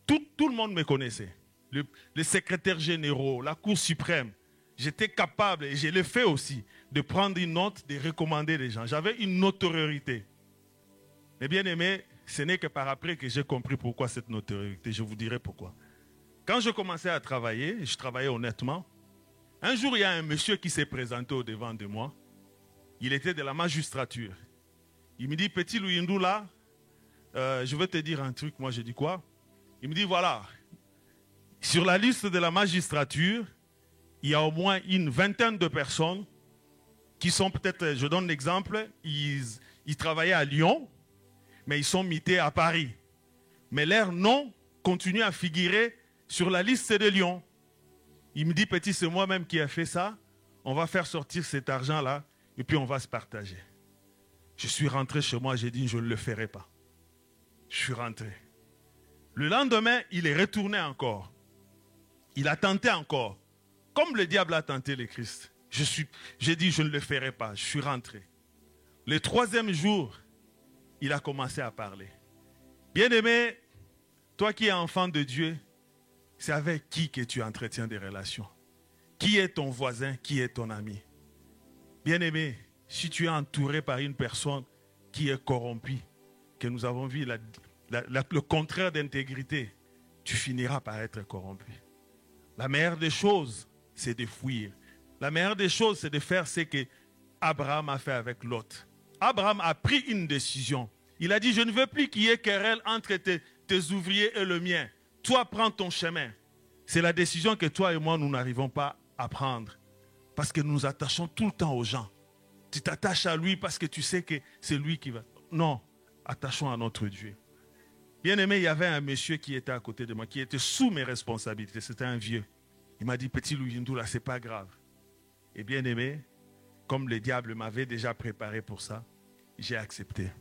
tout le monde me connaissait. Les secrétaires généraux, la Cour suprême. J'étais capable, et je l'ai fait aussi, de prendre une note, de recommander les gens. J'avais une notoriété. Mais bien aimé, ce n'est que par après que j'ai compris pourquoi cette notoriété. Je vous dirai pourquoi. Quand je commençais à travailler, je travaillais honnêtement. Un jour, il y a un monsieur qui s'est présenté au devant de moi. Il était de la magistrature. Il me dit, petit Louis Ndoula, je veux te dire un truc. Moi, je dis quoi? Il me dit, voilà, sur la liste de la magistrature, il y a au moins une vingtaine de personnes qui sont peut-être, je donne l'exemple, ils travaillaient à Lyon, mais ils sont mutés à Paris. Mais leur nom continue à figurer sur la liste de Lyon. Il me dit, petit, c'est moi-même qui ai fait ça. On va faire sortir cet argent-là et puis on va se partager. Je suis rentré chez moi, j'ai dit, je ne le ferai pas. Je suis rentré. Le lendemain, il est retourné encore. Il a tenté encore. Comme le diable a tenté le Christ. J'ai dit, je ne le ferai pas. Je suis rentré. Le troisième jour, il a commencé à parler. Bien-aimé, toi qui es enfant de Dieu, c'est avec qui que tu entretiens des relations? Qui est ton voisin? Qui est ton ami? Bien-aimé, si tu es entouré par une personne qui est corrompue, que nous avons vu le contraire d'intégrité, tu finiras par être corrompu. La meilleure des choses, c'est de fuir. La meilleure des choses, c'est de faire ce que Abraham a fait avec Lot. Abraham a pris une décision. Il a dit, je ne veux plus qu'il y ait querelle entre tes ouvriers et le mien. Toi, prends ton chemin. C'est la décision que toi et moi, nous n'arrivons pas à prendre. Parce que nous nous attachons tout le temps aux gens. Tu t'attaches à lui parce que tu sais que c'est lui qui va... Non, attachons à notre Dieu. Bien aimé, il y avait un monsieur qui était à côté de moi, qui était sous mes responsabilités. C'était un vieux. Il m'a dit, petit Louis Ndoula, c'est pas grave. Et bien aimé, comme le diable m'avait déjà préparé pour ça, j'ai accepté.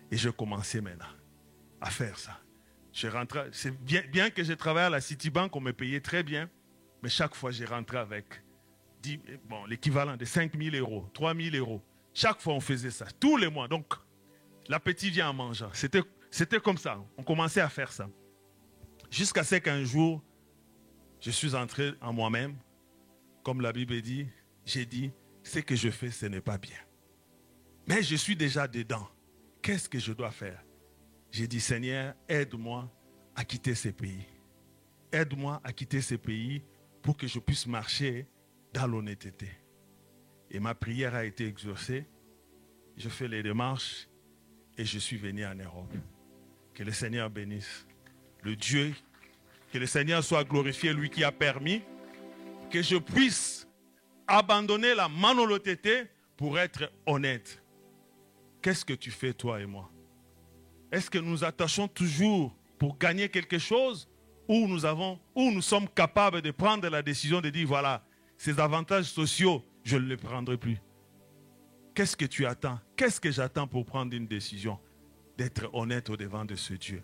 Et je commençais maintenant à faire ça. Je rentrais, c'est bien que je travaillais à la Citibank, on me payait très bien, mais chaque fois je rentrais avec l'équivalent de 5 000 euros, 3 000 euros. Chaque fois on faisait ça, tous les mois. Donc l'appétit vient en mangeant. C'était comme ça, on commençait à faire ça. Jusqu'à ce qu'un jour, je suis entré en moi-même, comme la Bible dit, j'ai dit, ce que je fais, ce n'est pas bien. Mais je suis déjà dedans. Qu'est-ce que je dois faire? J'ai dit, Seigneur, aide-moi à quitter ces pays. Aide-moi à quitter ces pays pour que je puisse marcher dans l'honnêteté. Et ma prière a été exaucée. Je fais les démarches et je suis venu en Europe. Que le Seigneur bénisse. Le Dieu, que le Seigneur soit glorifié, lui qui a permis que je puisse abandonner la manolotété pour être honnête. Qu'est-ce que tu fais, toi et moi? Est-ce que nous attachons toujours pour gagner quelque chose ou nous sommes capables de prendre la décision de dire, voilà, ces avantages sociaux, je ne les prendrai plus. Qu'est-ce que tu attends? Qu'est-ce que j'attends pour prendre une décision? D'être honnête au devant de ce Dieu.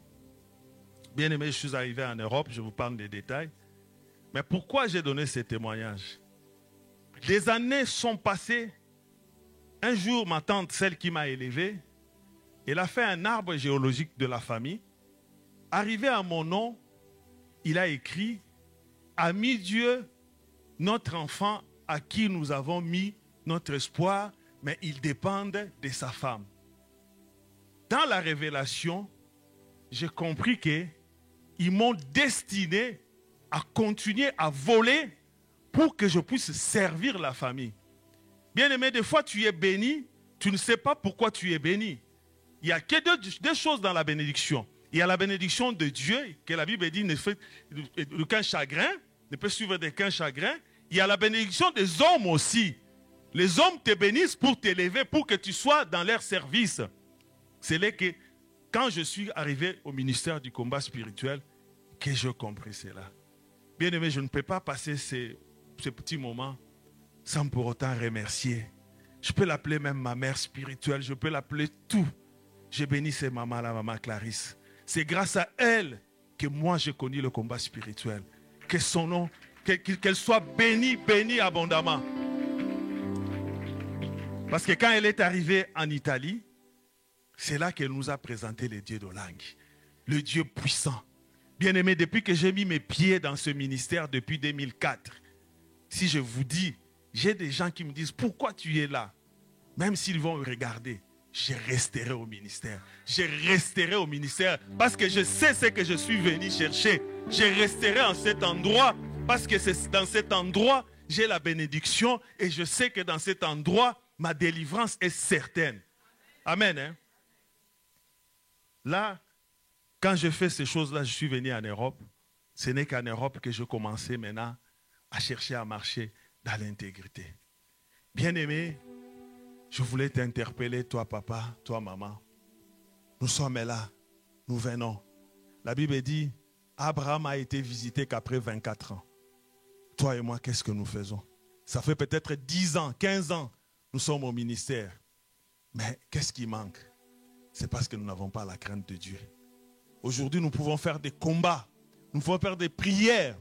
Bien aimé, je suis arrivé en Europe, je vous parle des détails. Mais pourquoi j'ai donné ces témoignages? Des années sont passées. Un jour, ma tante, celle qui m'a élevé, elle a fait un arbre géologique de la famille. Arrivé à mon nom, il a écrit « Ami Dieu, notre enfant à qui nous avons mis notre espoir, mais il dépend de sa femme. » Dans la révélation, j'ai compris qu'ils m'ont destiné à continuer à voler pour que je puisse servir la famille. Bien aimé, des fois tu es béni, tu ne sais pas pourquoi tu es béni. Il y a que deux choses dans la bénédiction. Il y a la bénédiction de Dieu, que la Bible dit ne fait qu'un chagrin, ne peut suivre d'aucun chagrin. Il y a la bénédiction des hommes aussi. Les hommes te bénissent pour t'élever, pour que tu sois dans leur service. C'est là que, quand je suis arrivé au ministère du combat spirituel, que j'ai compris cela. Bien aimé, je ne peux pas passer ces petits moments sans pour autant remercier. Je peux l'appeler même ma mère spirituelle, je peux l'appeler tout. J'ai béni ces mamans, la maman Clarisse. C'est grâce à elle que moi j'ai connu le combat spirituel. Que son nom, qu'elle soit bénie, bénie abondamment. Parce que quand elle est arrivée en Italie, c'est là qu'elle nous a présenté le Dieu d'Olangi, le Dieu puissant. Bien aimé, depuis que j'ai mis mes pieds dans ce ministère depuis 2004, si je vous dis, j'ai des gens qui me disent, pourquoi tu es là? Même s'ils vont me regarder, je resterai au ministère. Je resterai au ministère parce que je sais ce que je suis venu chercher. Je resterai en cet endroit parce que c'est dans cet endroit, j'ai la bénédiction et je sais que dans cet endroit, ma délivrance est certaine. Amen. Hein? Là, quand je fais ces choses-là, je suis venu en Europe. Ce n'est qu'en Europe que je commençais maintenant à chercher à marcher dans l'intégrité. Bien-aimé, je voulais t'interpeller, toi papa, toi maman. Nous sommes là, nous venons. La Bible dit, Abraham a été visité qu'après 24 ans. Toi et moi, qu'est-ce que nous faisons? Ça fait peut-être 10 ans, 15 ans, nous sommes au ministère. Mais qu'est-ce qui manque? C'est parce que nous n'avons pas la crainte de Dieu. Aujourd'hui, nous pouvons faire des combats, nous pouvons faire des prières.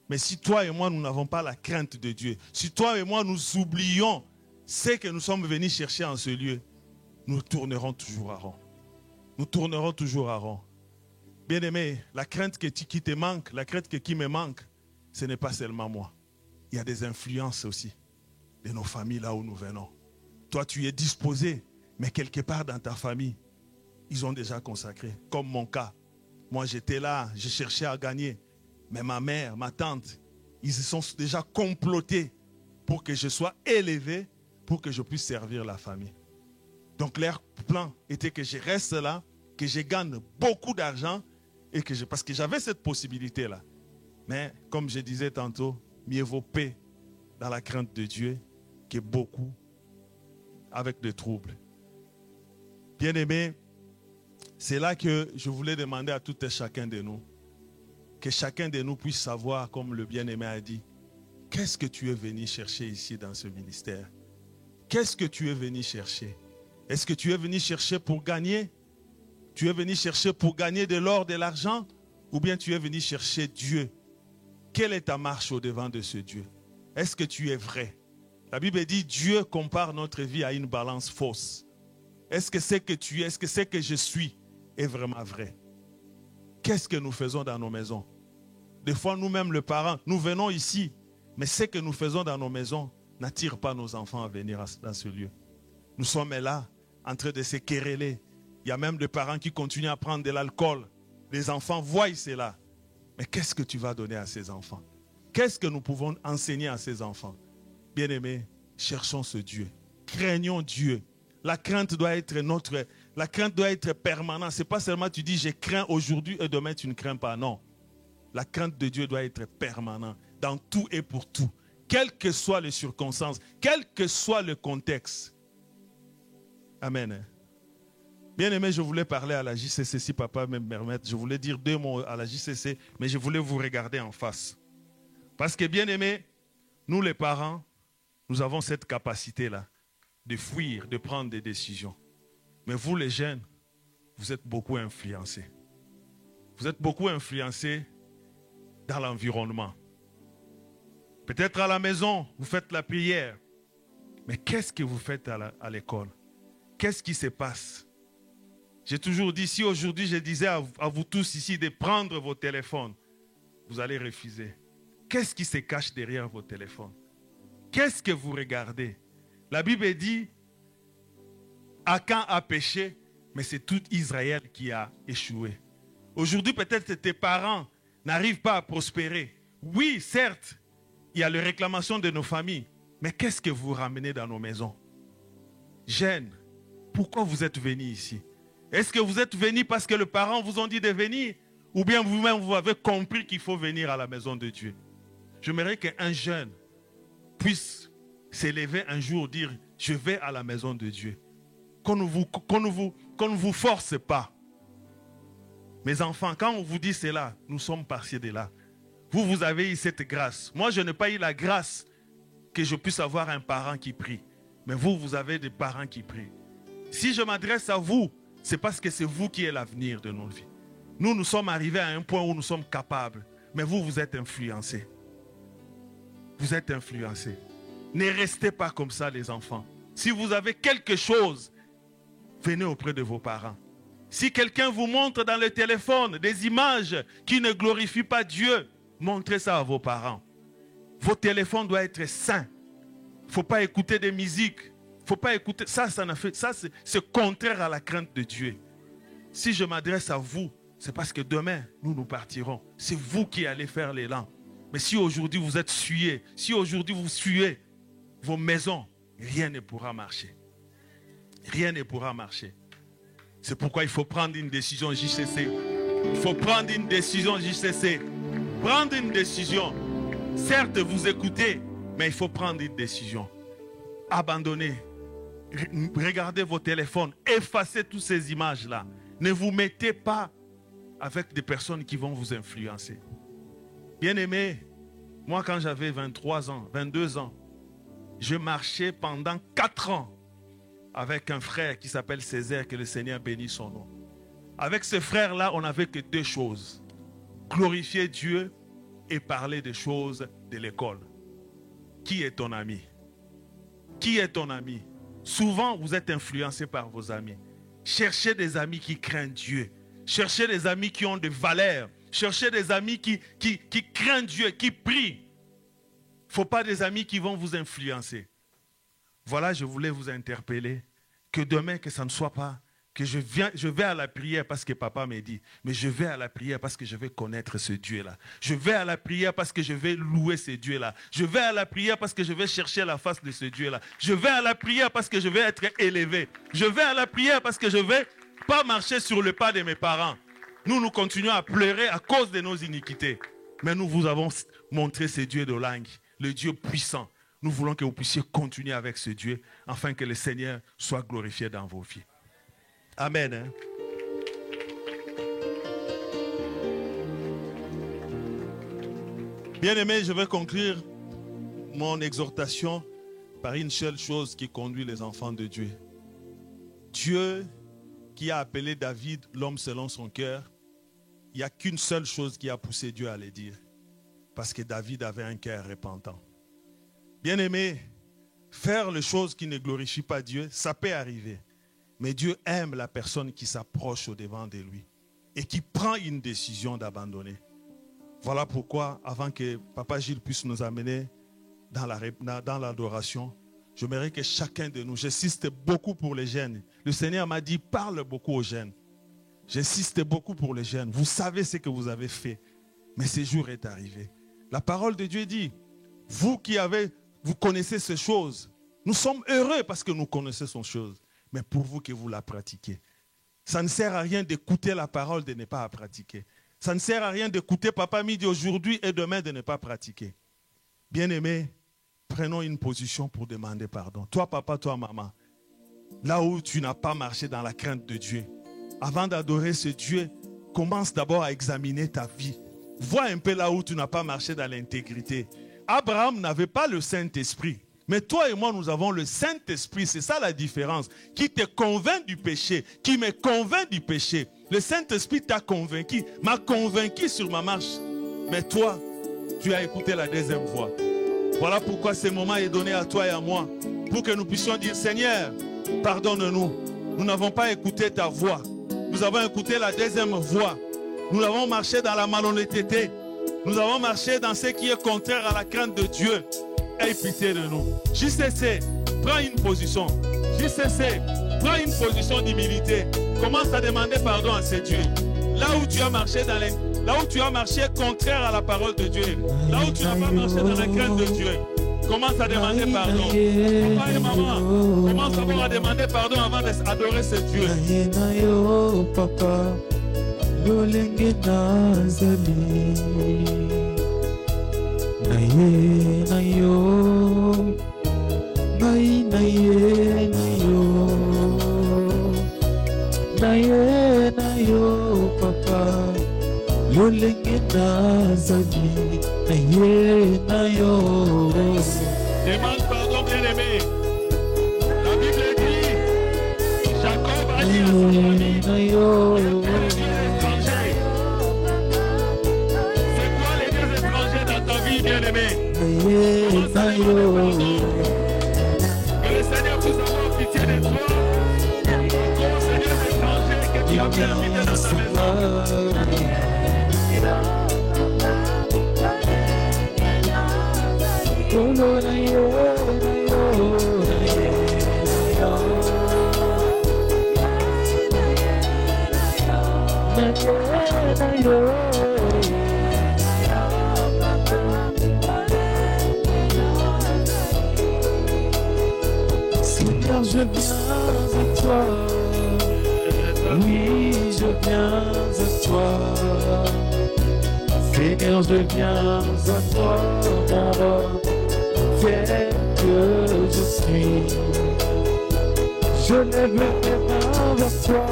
Mais si toi et moi, nous n'avons pas la crainte de Dieu, si toi et moi, nous oublions ce que nous sommes venus chercher en ce lieu, nous tournerons toujours à rond. Nous tournerons toujours à rond. Bien-aimé, la crainte qui te manque, la crainte qui me manque, ce n'est pas seulement moi. Il y a des influences aussi de nos familles là où nous venons. Toi, tu es disposé, mais quelque part dans ta famille, ils ont déjà consacré, comme mon cas. Moi, j'étais là, je cherchais à gagner. Mais ma mère, ma tante, ils se sont déjà complotés pour que je sois élevé, pour que je puisse servir la famille. Donc leur plan était que je reste là, que je gagne beaucoup d'argent, et que parce que j'avais cette possibilité-là. Mais comme je disais tantôt, mieux vaut paix dans la crainte de Dieu que beaucoup avec des troubles. Bien-aimés, c'est là que je voulais demander à tout et chacun de nous, que chacun de nous puisse savoir, comme le bien-aimé a dit, qu'est-ce que tu es venu chercher ici dans ce ministère? Qu'est-ce que tu es venu chercher? Est-ce que tu es venu chercher pour gagner? Tu es venu chercher pour gagner de l'or, de l'argent? Ou bien tu es venu chercher Dieu? Quelle est ta marche au-devant de ce Dieu? Est-ce que tu es vrai? La Bible dit, Dieu compare notre vie à une balance fausse. Est-ce que c'est que tu es, est-ce que c'est que je suis est vraiment vrai? Qu'est-ce que nous faisons dans nos maisons? Des fois, nous-mêmes, les parents, nous venons ici, mais ce que nous faisons dans nos maisons n'attire pas nos enfants à venir dans ce lieu. Nous sommes là, en train de se quereller. Il y a même des parents qui continuent à prendre de l'alcool. Les enfants voient cela. Mais qu'est-ce que tu vas donner à ces enfants? Qu'est-ce que nous pouvons enseigner à ces enfants? Bien-aimés, cherchons ce Dieu. Craignons Dieu. La crainte doit être La crainte doit être permanente. Ce n'est pas seulement tu dis je crains aujourd'hui et demain tu ne crains pas. Non. La crainte de Dieu doit être permanente dans tout et pour tout. Quelles que soient les circonstances, quel que soit le contexte. Amen. Bien aimé, je voulais parler à la JCC, si papa me permet. Je voulais dire 2 mots à la JCC, mais je voulais vous regarder en face. Parce que bien aimé, nous les parents, nous avons cette capacité-là de fuir, de prendre des décisions. Mais vous les jeunes, vous êtes beaucoup influencés. Vous êtes beaucoup influencés dans l'environnement. Peut-être à la maison, vous faites la prière. Mais qu'est-ce que vous faites à l'école? Qu'est-ce qui se passe? J'ai toujours dit, si aujourd'hui je disais à vous tous ici de prendre vos téléphones, vous allez refuser. Qu'est-ce qui se cache derrière vos téléphones? Qu'est-ce que vous regardez? La Bible dit, Akan a péché, mais c'est tout Israël qui a échoué. Aujourd'hui, peut-être que tes parents n'arrivent pas à prospérer. Oui, certes, il y a les réclamations de nos familles, mais qu'est-ce que vous ramenez dans nos maisons? Jeunes, pourquoi vous êtes venus ici? Est-ce que vous êtes venus parce que les parents vous ont dit de venir? Ou bien vous-même, vous avez compris qu'il faut venir à la maison de Dieu? J'aimerais qu'un jeune puisse s'élever un jour, dire, je vais à la maison de Dieu. Qu'on ne vous force pas. Mes enfants, quand on vous dit cela, nous sommes partis de là. Vous avez eu cette grâce. Moi, je n'ai pas eu la grâce que je puisse avoir un parent qui prie. Mais vous avez des parents qui prient. Si je m'adresse à vous, c'est parce que c'est vous qui êtes l'avenir de nos vies. Nous sommes arrivés à un point où nous sommes capables. Mais vous êtes influencés. Vous êtes influencés. Ne restez pas comme ça, les enfants. Si vous avez quelque chose, venez auprès de vos parents. Si quelqu'un vous montre dans le téléphone des images qui ne glorifient pas Dieu, montrez ça à vos parents. Vos téléphones doivent être sains. Il ne faut pas écouter des musiques. Il ne faut pas écouter. Ça c'est contraire à la crainte de Dieu. Si je m'adresse à vous, c'est parce que demain, nous partirons. C'est vous qui allez faire l'élan. Mais si aujourd'hui vous êtes souillés, si aujourd'hui vous suez vos maisons, rien ne pourra marcher. Rien ne pourra marcher. C'est pourquoi il faut prendre une décision JCC. Il faut prendre une décision JCC. Prendre une décision. Certes, vous écoutez, mais il faut prendre une décision. Abandonnez. Regardez vos téléphones. Effacez toutes ces images-là. Ne vous mettez pas avec des personnes qui vont vous influencer. Bien-aimés, moi quand j'avais 23 ans, 22 ans, je marchais pendant 4 ans avec un frère qui s'appelle Césaire, que le Seigneur bénisse son nom. Avec ce frère-là, on n'avait que 2 choses. Glorifier Dieu et parler des choses de l'école. Qui est ton ami? Qui est ton ami? Souvent, vous êtes influencé par vos amis. Cherchez des amis qui craignent Dieu. Cherchez des amis qui ont des valeurs. Cherchez des amis qui craignent Dieu, qui prient. Il ne faut pas des amis qui vont vous influencer. Voilà, je voulais vous interpeller. Que demain, que ça ne soit pas que je vais à la prière parce que papa m'a dit. Mais je vais à la prière parce que je vais connaître ce Dieu-là. Je vais à la prière parce que je vais louer ce Dieu-là. Je vais à la prière parce que je vais chercher la face de ce Dieu-là. Je vais à la prière parce que je vais être élevé. Je vais à la prière parce que je ne vais pas marcher sur le pas de mes parents. Nous continuons à pleurer à cause de nos iniquités. Mais nous vous avons montré ce Dieu de langue, le Dieu puissant. Nous voulons que vous puissiez continuer avec ce Dieu afin que le Seigneur soit glorifié dans vos vies. Amen. Bien-aimés, je vais conclure mon exhortation par une seule chose qui conduit les enfants de Dieu. Dieu qui a appelé David l'homme selon son cœur, il n'y a qu'une seule chose qui a poussé Dieu à le dire. Parce que David avait un cœur repentant. Bien-aimés, faire les choses qui ne glorifient pas Dieu, ça peut arriver. Mais Dieu aime la personne qui s'approche au-devant de lui et qui prend une décision d'abandonner. Voilà pourquoi, avant que Papa Gilles puisse nous amener dans l'adoration, j'aimerais que chacun de nous, j'insiste beaucoup pour les jeunes. Le Seigneur m'a dit, parle beaucoup aux jeunes. J'insiste beaucoup pour les jeunes. Vous savez ce que vous avez fait, mais ce jour est arrivé. La parole de Dieu dit, vous connaissez ces choses. Nous sommes heureux parce que nous connaissons ces choses. Mais pour vous que vous la pratiquez, Ça ne sert à rien d'écouter la parole, de ne pas la pratiquer. Ça ne sert à rien d'écouter Papa Midi aujourd'hui et demain de ne pas pratiquer. Bien-aimés, prenons une position pour demander pardon. Toi, papa, toi, maman, là où tu n'as pas marché dans la crainte de Dieu, avant d'adorer ce Dieu, commence d'abord à examiner ta vie. Vois un peu là où tu n'as pas marché dans l'intégrité. Abraham n'avait pas le Saint-Esprit. Mais toi et moi, nous avons le Saint-Esprit. C'est ça la différence. Qui te convainc du péché. Qui me convainc du péché. Le Saint-Esprit t'a convaincu. M'a convaincu sur ma marche. Mais toi, tu as écouté la deuxième voix. Voilà pourquoi ce moment est donné à toi et à moi. Pour que nous puissions dire, Seigneur, pardonne-nous. Nous n'avons pas écouté ta voix. Nous avons écouté la deuxième voix. Nous avons marché dans la malhonnêteté. Nous avons marché dans ce qui est contraire à la crainte de Dieu. Aie pitié de nous. JCC, prends une position. JCC, prends une position d'humilité. Commence à demander pardon à ce Dieu. Là où tu as marché là où tu as marché contraire à la parole de Dieu. Là où tu n'as pas marché dans la crainte de Dieu. Commence à demander pardon. Papa et maman, commence d'abord à demander pardon avant d'adorer ce Dieu. Papa, lolenge nazali. Naye na yo, naye na yo, naye na yo, papa. Lolenge nazali, naye na yo. Demande pardon, bien-aimé. La Bible dit, Jacob a dit à son ami, c'est quoi les dieux étrangers dans ta vie, bien-aimé? Que le Seigneur puisse avoir pitié de toi. Ô Seigneur étranger que tu as bien invité dans ta maison. Seigneur, je viens à toi. Oui, je viens à toi. Seigneur, je viens à toi, mon roi, tel que je suis. Je lève mes mains vers toi,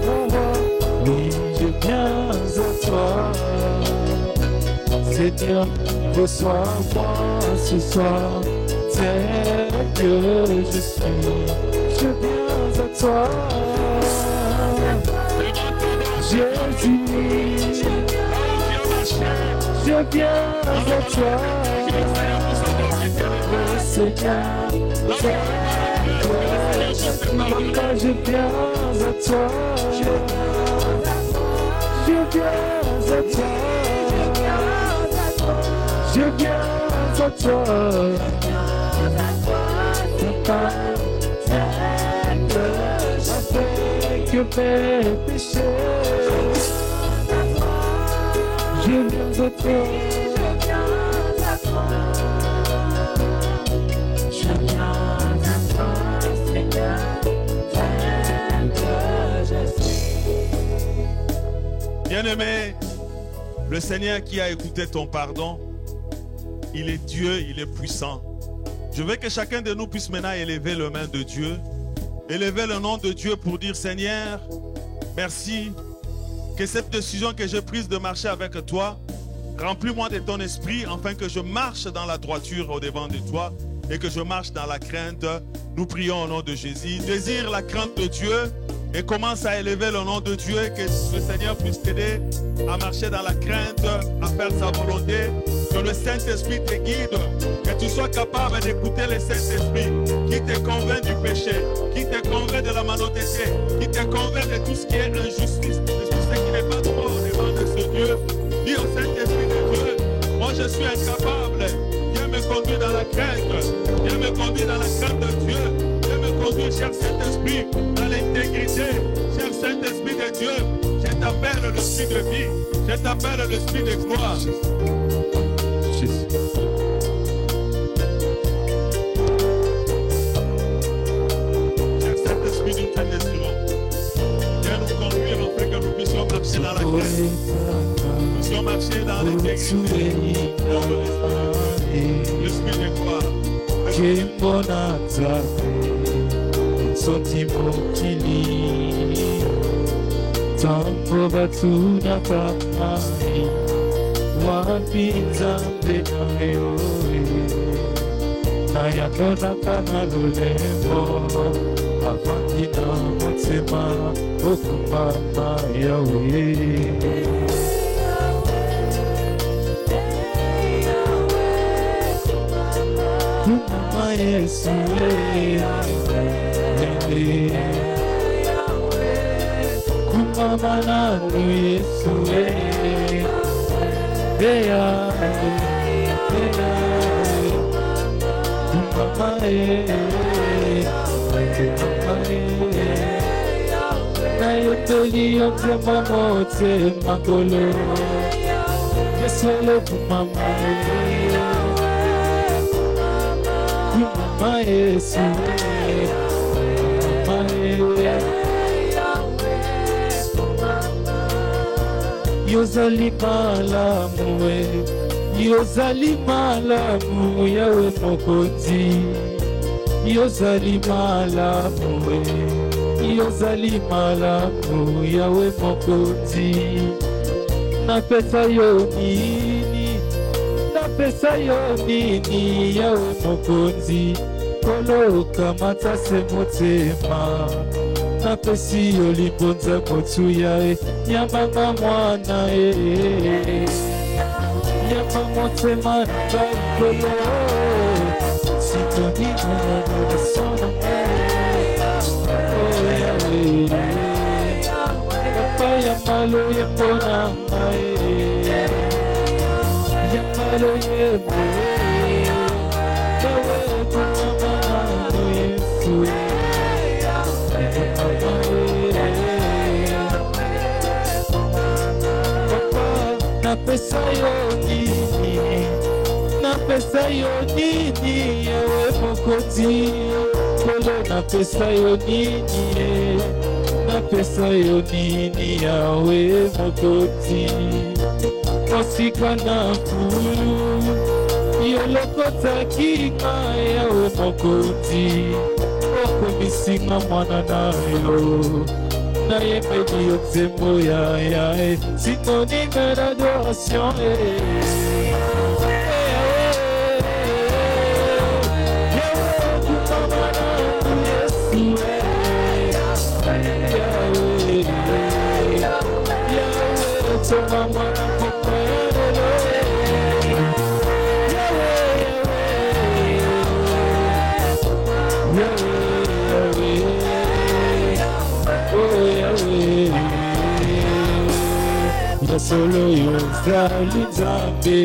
mon roi. Oui, je viens à toi. Seigneur, reçois-moi ce soir, tel que je suis. Je viens à toi, Jésus. Je viens à toi, Seigneur. Papa, je viens à toi. Je viens à toi. Je viens à toi. Papa, avec mes péchés. Je viens à toi. Je viens à toi, Seigneur, tel que je suis. Bien-aimé, le Seigneur qui a écouté ton pardon, il est Dieu, il est puissant. Je veux que chacun de nous puisse maintenant élever les mains de Dieu, élever le nom de Dieu pour dire, Seigneur, merci. Que cette décision que j'ai prise de marcher avec toi, remplis-moi de ton esprit afin que je marche dans la droiture au-devant de toi et que je marche dans la crainte. Nous prions au nom de Jésus. Désire la crainte de Dieu et commence à élever le nom de Dieu, que le Seigneur puisse t'aider à marcher dans la crainte, à faire sa volonté, que le Saint-Esprit te guide, que tu sois capable d'écouter le Saint-Esprit qui te convainc du péché, qui te convainc de la malhonnêteté, qui te convainc de tout ce qui est injustice, de tout ce qui n'est pas droit au devant de ce Dieu. Dis au Saint-Esprit de Dieu, moi je suis incapable, viens me conduire dans la crainte, viens me conduire dans la crainte de Dieu, viens me conduire, cher Saint-Esprit, dans l'intégrité, cher Saint-Esprit de Dieu, je t'appelle l'esprit de vie, je t'appelle l'esprit de gloire. Cher Saint-Esprit, nous t'adressons. que nous puissions marcher dans la grâce. Nous puissions marcher dans l'intégrité. L'esprit de gloire. Tambo batuna kamai wapinza mbenayo nayakona kana lulembo avandina mutima okumama yawe kumama Yesu Mama nangu Yesu Mama na yotoli yote mamote makolo Yesu kumama kumama Yesu Yozali malamu yawe mokonzi Yozali malamu yawe mokonzi Napesa yo nini yawe mokonzi Koloka matase motema Napesi yo libonza motuya Nyamama mwana Nyama motema bakolo Sitoni mwana sona Oh Yahweh Papa yamalo yepona Yamalo yepo Yawe kumama Yesu Napesa yo nini yawe mokonzi Kolo napesa yo nini yawe mokonzi Osika na fulu Yolokota kika yawe mokonzi Okomisinga mwana na yo Na yemedi yotemo ya Sinonime d'adoration Solo yo zali zambe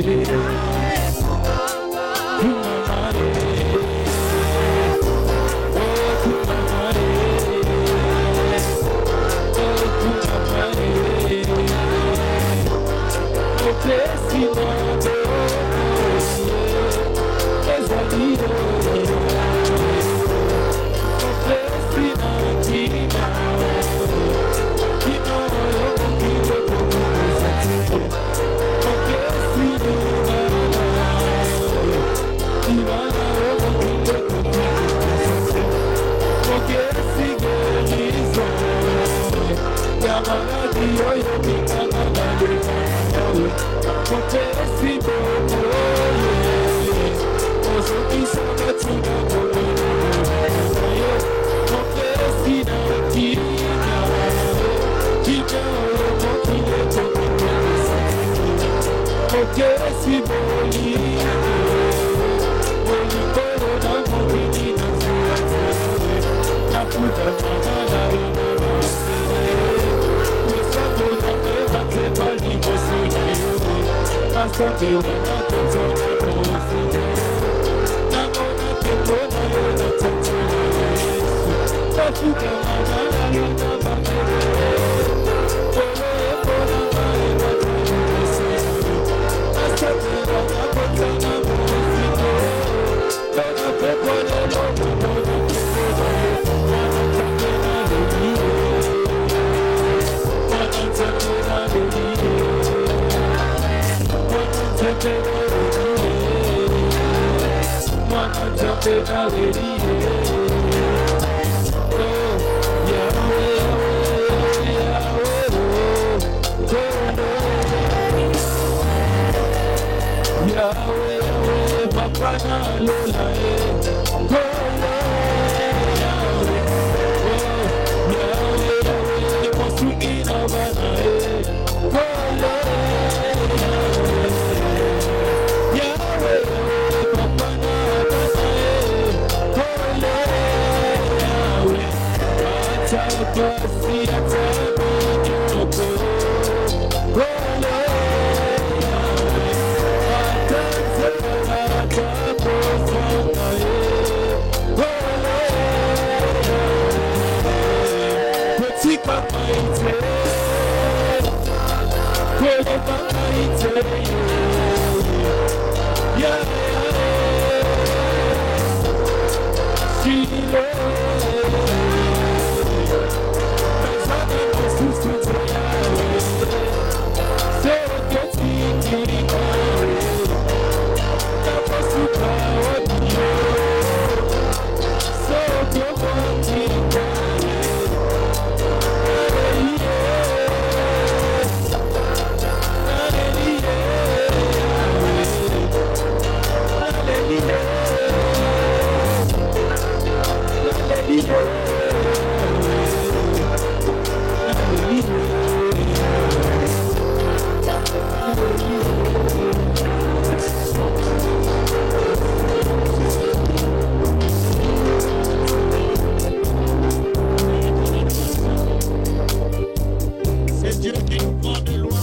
C'est Dieu qui nous prend de loin.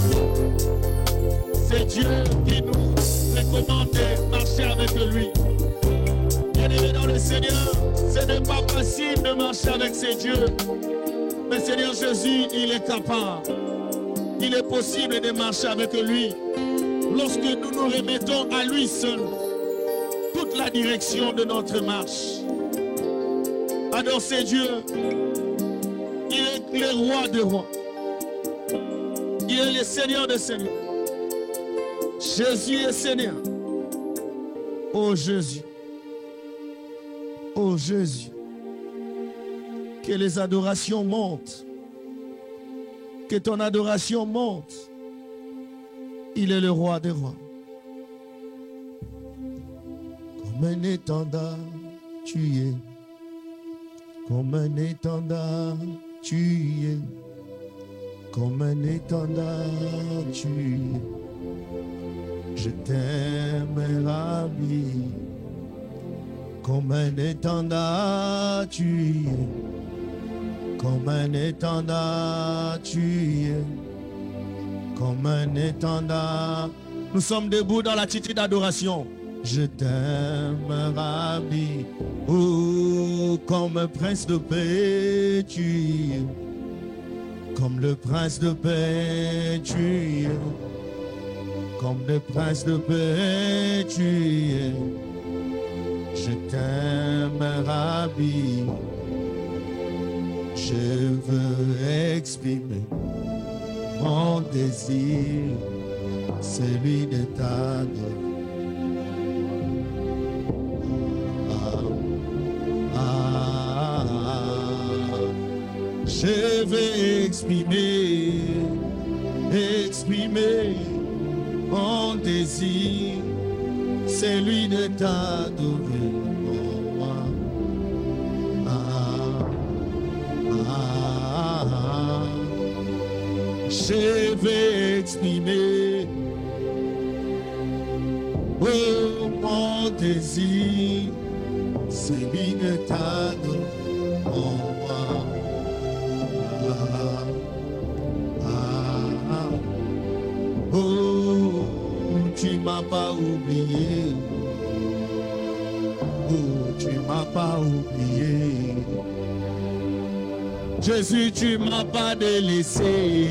C'est Dieu qui nous recommande de marcher avec lui. Bien-aimé dans le Seigneur, ce n'est pas facile de marcher avec ces dieux. Mais Seigneur Jésus, il est capable. Il est possible de marcher avec lui lorsque nous nous remettons à lui seul toute la direction de notre marche. Adore ces dieux. Il est le roi des rois. Il est le Seigneur des seigneurs. Jésus est Seigneur. Oh Jésus. Oh Jésus. Que les adorations montent. Que ton adoration monte. Il est le roi des rois. Comme un étendard, tu es. Comme un étendard, tu es. Comme un étendard, tu es. Je t'aime, Rabbi. Comme un étendard, tu es. Comme un étendard, tu es. Comme un étendard. Nous sommes debout dans l'attitude d'adoration. Je t'aime, Rabbi. Oh, comme un prince de paix, tu es. Comme le prince de paix, tu es. Comme le prince de paix, tu es. Je t'aime, Rabbi. Je veux exprimer mon désir, celui de t'adorer. Je vais exprimer mon désir, celui de t'adorer. Je vais exprimer mon désir, celui de t'adorer. Oh, tu m'as pas oublié. Oh, tu m'as pas oublié. Jésus, tu m'as pas délaissé.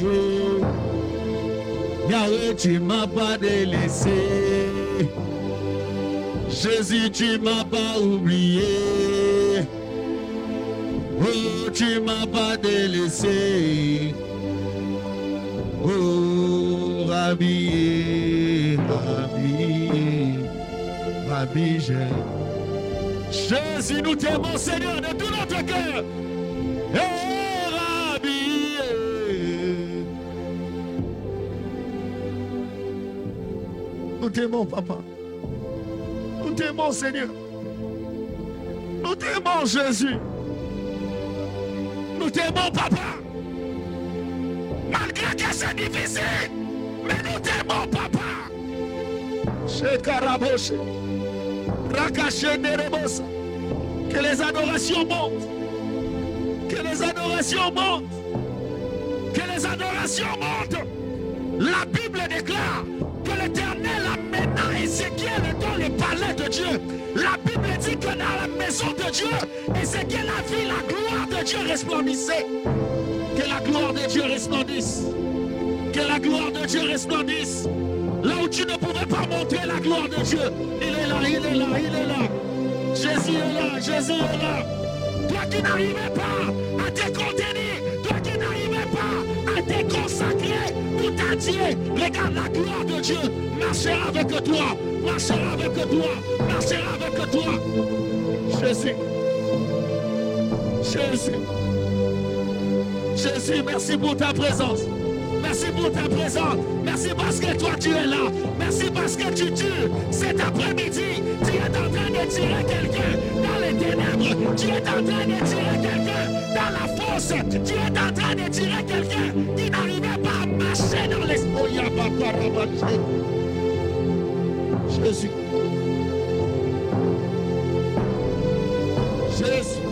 Yahweh, tu m'as pas délaissé. Jésus, tu m'as pas oublié. Oh, tu m'as pas délaissé. Oh, Rabbi, Rabbi, Rabbi, Jésus, nous t'aimons, Seigneur, de tout notre cœur. Nous t'aimons, Papa. Nous t'aimons, Seigneur. Nous t'aimons, Jésus. Nous t'aimons, Papa. Malgré que c'est difficile, mais nous t'aimons, Papa. Chez Karaboche, Rakache Nerebosa, que les adorations montent. Que les adorations montent. Que les adorations montent. La Bible déclare que l'Éternel amena Ézéchiel dans le palais de Dieu. La Bible dit que dans la maison de Dieu, Ézéchiel a vu la gloire de Dieu resplendissait. Que la gloire de Dieu resplendisse. Que la gloire de Dieu resplendisse. Là où tu ne pouvais pas montrer la gloire de Dieu, il est là, il est là, il est là. Jésus est là, Jésus est là. Toi qui n'arrivais pas à te contenir, toi qui n'arrivais pas à te consacrer tout entier, regarde la gloire de Dieu marchera avec toi, marchera avec toi, marchera avec toi. Jésus, Jésus, Jésus, merci pour ta présence. Merci pour ta présence. Merci parce que toi tu es là. Merci parce que tu tues. Cet après-midi, tu es en train de tirer quelqu'un dans les ténèbres. Tu es en train de tirer quelqu'un dans la fosse. Tu es en train de tirer quelqu'un qui n'arrivait pas à marcher dans l'esprit. Jésus. Jésus.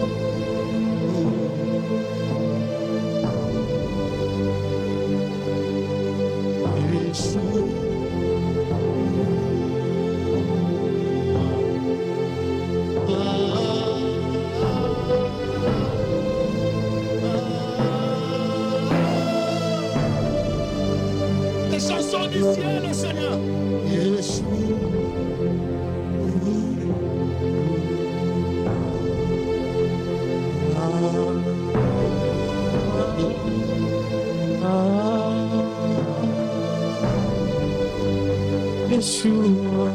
Les chansons du ciel, Seigneur. Jésus. Yeshua.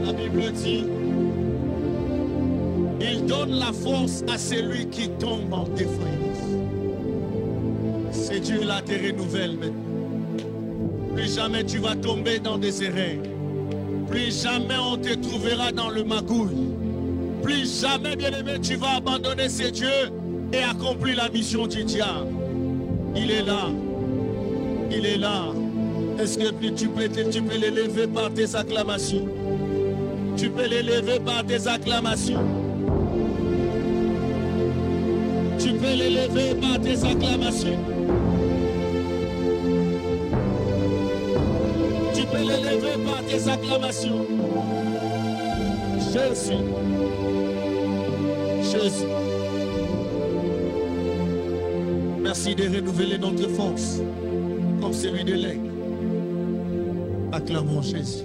La Bible dit, il donne la force à celui qui tombe en défaillance. C'est Dieu là te renouvelle maintenant. Plus jamais tu vas tomber dans des erreurs. Plus jamais on te trouvera dans le magouille. Plus jamais, bien-aimé, tu vas abandonner ces dieux et accomplir la mission du diable. Il est là. Il est là. Est-ce que tu peux l'élever par tes acclamations? Tu peux l'élever par tes acclamations. Tu peux l'élever par tes acclamations. Tu peux l'élever par tes acclamations. Jésus. Jésus. Merci de renouveler notre force comme celui de l'aigle. Acclamons Jésus.